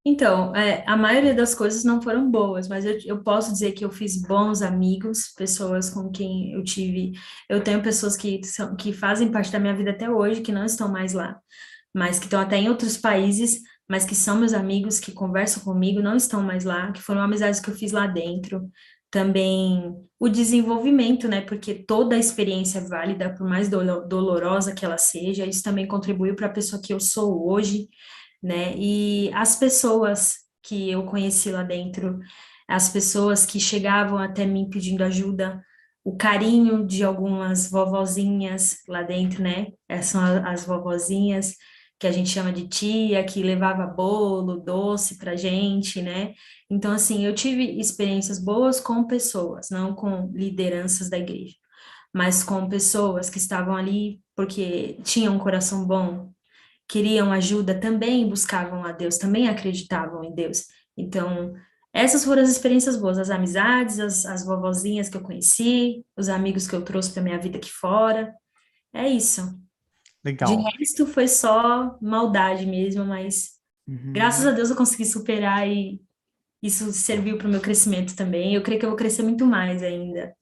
Então, a maioria das coisas não foram boas, mas eu posso dizer que eu fiz bons amigos, pessoas com quem eu tenho pessoas que fazem parte da minha vida até hoje, que não estão mais lá, mas que estão até em outros países, mas que são meus amigos, que conversam comigo, não estão mais lá, que foram amizades que eu fiz lá dentro. Também o desenvolvimento, né? Porque toda a experiência é válida, por mais dolorosa que ela seja, isso também contribuiu para a pessoa que eu sou hoje, né? E as pessoas que eu conheci lá dentro, as pessoas que chegavam até mim pedindo ajuda, o carinho de algumas vovozinhas lá dentro, né? Essas são as vovozinhas que a gente chama de tia, que levava bolo, doce pra gente, né? Então, assim, eu tive experiências boas com pessoas, não com lideranças da igreja, mas com pessoas que estavam ali porque tinham um coração bom, queriam ajuda, também buscavam a Deus, também acreditavam em Deus. Então, essas foram as experiências boas, as amizades, as vovozinhas que eu conheci, os amigos que eu trouxe para minha vida aqui fora. É isso. De Legal. resto, foi só maldade mesmo, mas graças a Uhum. Deus eu consegui superar e isso serviu para o meu crescimento também. Eu creio que eu vou crescer muito mais ainda,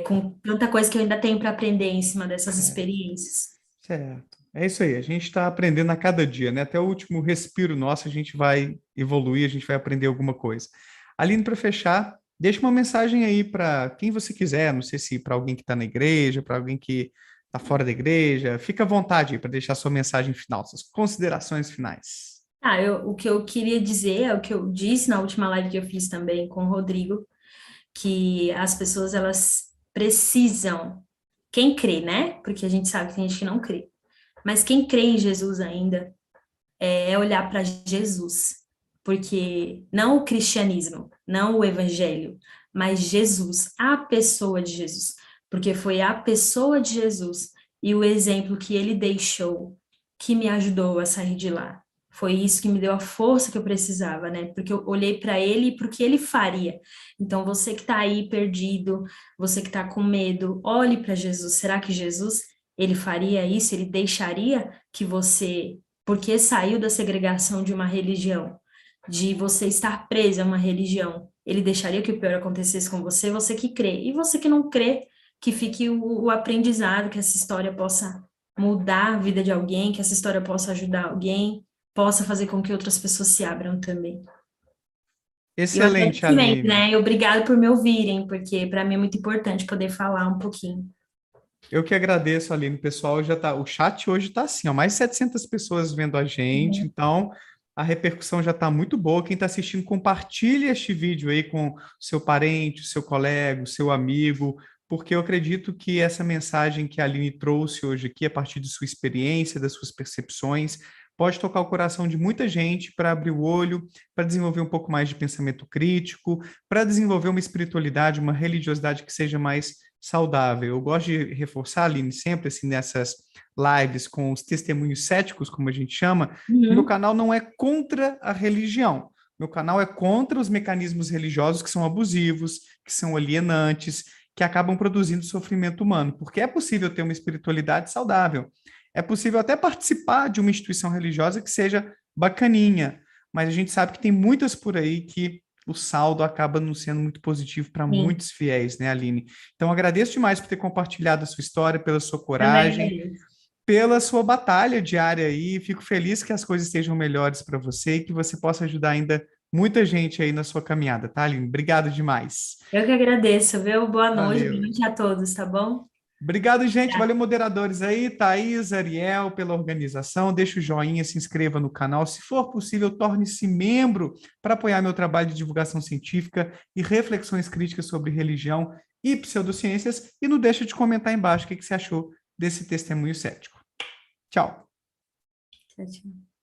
com tanta coisa que eu ainda tenho para aprender em cima dessas É. experiências. Certo. É isso aí, a gente está aprendendo a cada dia, né? Até o último respiro nosso, a gente vai evoluir, a gente vai aprender alguma coisa. Aline, para fechar, deixa uma mensagem aí para quem você quiser, não sei se para alguém que está na igreja, para alguém que está fora da igreja, fica à vontade aí para deixar sua mensagem final, suas considerações finais. O que eu queria dizer é o que eu disse na última live que eu fiz também com o Rodrigo, que as pessoas elas precisam, quem crê, né? Porque a gente sabe que tem gente que não crê, mas quem crê em Jesus ainda é olhar para Jesus, porque não o cristianismo, não o evangelho, mas Jesus, a pessoa de Jesus, porque foi a pessoa de Jesus e o exemplo que ele deixou que me ajudou a sair de lá. Foi isso que me deu a força que eu precisava, né? Porque eu olhei para ele e para o que ele faria. Então, você que está aí perdido, você que está com medo, olhe para Jesus. Será que Jesus, ele faria isso? Ele deixaria que você, porque saiu da segregação de uma religião, de você estar preso a uma religião, ele deixaria que o pior acontecesse com você? Você que crê. E você que não crê, que fique o aprendizado, que essa história possa mudar a vida de alguém, que essa história possa ajudar alguém, possa fazer com que outras pessoas se abram também. E o Excelente, agradecimento, Aline. né? E obrigado por me ouvirem, porque para mim é muito importante poder falar um pouquinho. Eu que agradeço, Aline. O pessoal já tá. O chat hoje está assim, ó, mais de 700 pessoas vendo a gente, Uhum. então a repercussão já está muito boa. Quem está assistindo, compartilhe este vídeo aí com o seu parente, o seu colega, o seu amigo, porque eu acredito que essa mensagem que a Aline trouxe hoje aqui, a partir de sua experiência, das suas percepções, pode tocar o coração de muita gente para abrir o olho, para desenvolver um pouco mais de pensamento crítico, para desenvolver uma espiritualidade, uma religiosidade que seja mais saudável. Eu gosto de reforçar, Aline, sempre assim nessas lives com os testemunhos céticos, como a gente chama, que meu Uhum. canal não é contra a religião. Meu canal é contra os mecanismos religiosos que são abusivos, que são alienantes, que acabam produzindo sofrimento humano, porque é possível ter uma espiritualidade saudável. É possível até participar de uma instituição religiosa que seja bacaninha, mas a gente sabe que tem muitas por aí que o saldo acaba não sendo muito positivo para Sim, muitos fiéis, né, Aline? Então, agradeço demais por ter compartilhado a sua história, pela sua também coragem, agradeço. pela sua batalha diária aí. Fico feliz que as coisas estejam melhores para você e que você possa ajudar ainda muita gente aí na sua caminhada, tá, Aline? Obrigado demais. Eu que agradeço, viu? Boa Valeu. noite a todos, tá bom? Obrigado, gente. Valeu, moderadores aí, Thaís, Ariel, pela organização. Deixa o joinha, se inscreva no canal. Se for possível, torne-se membro para apoiar meu trabalho de divulgação científica e reflexões críticas sobre religião e pseudociências. E não deixa de comentar embaixo o que você achou desse testemunho cético. Tchau. Tchau, tchau.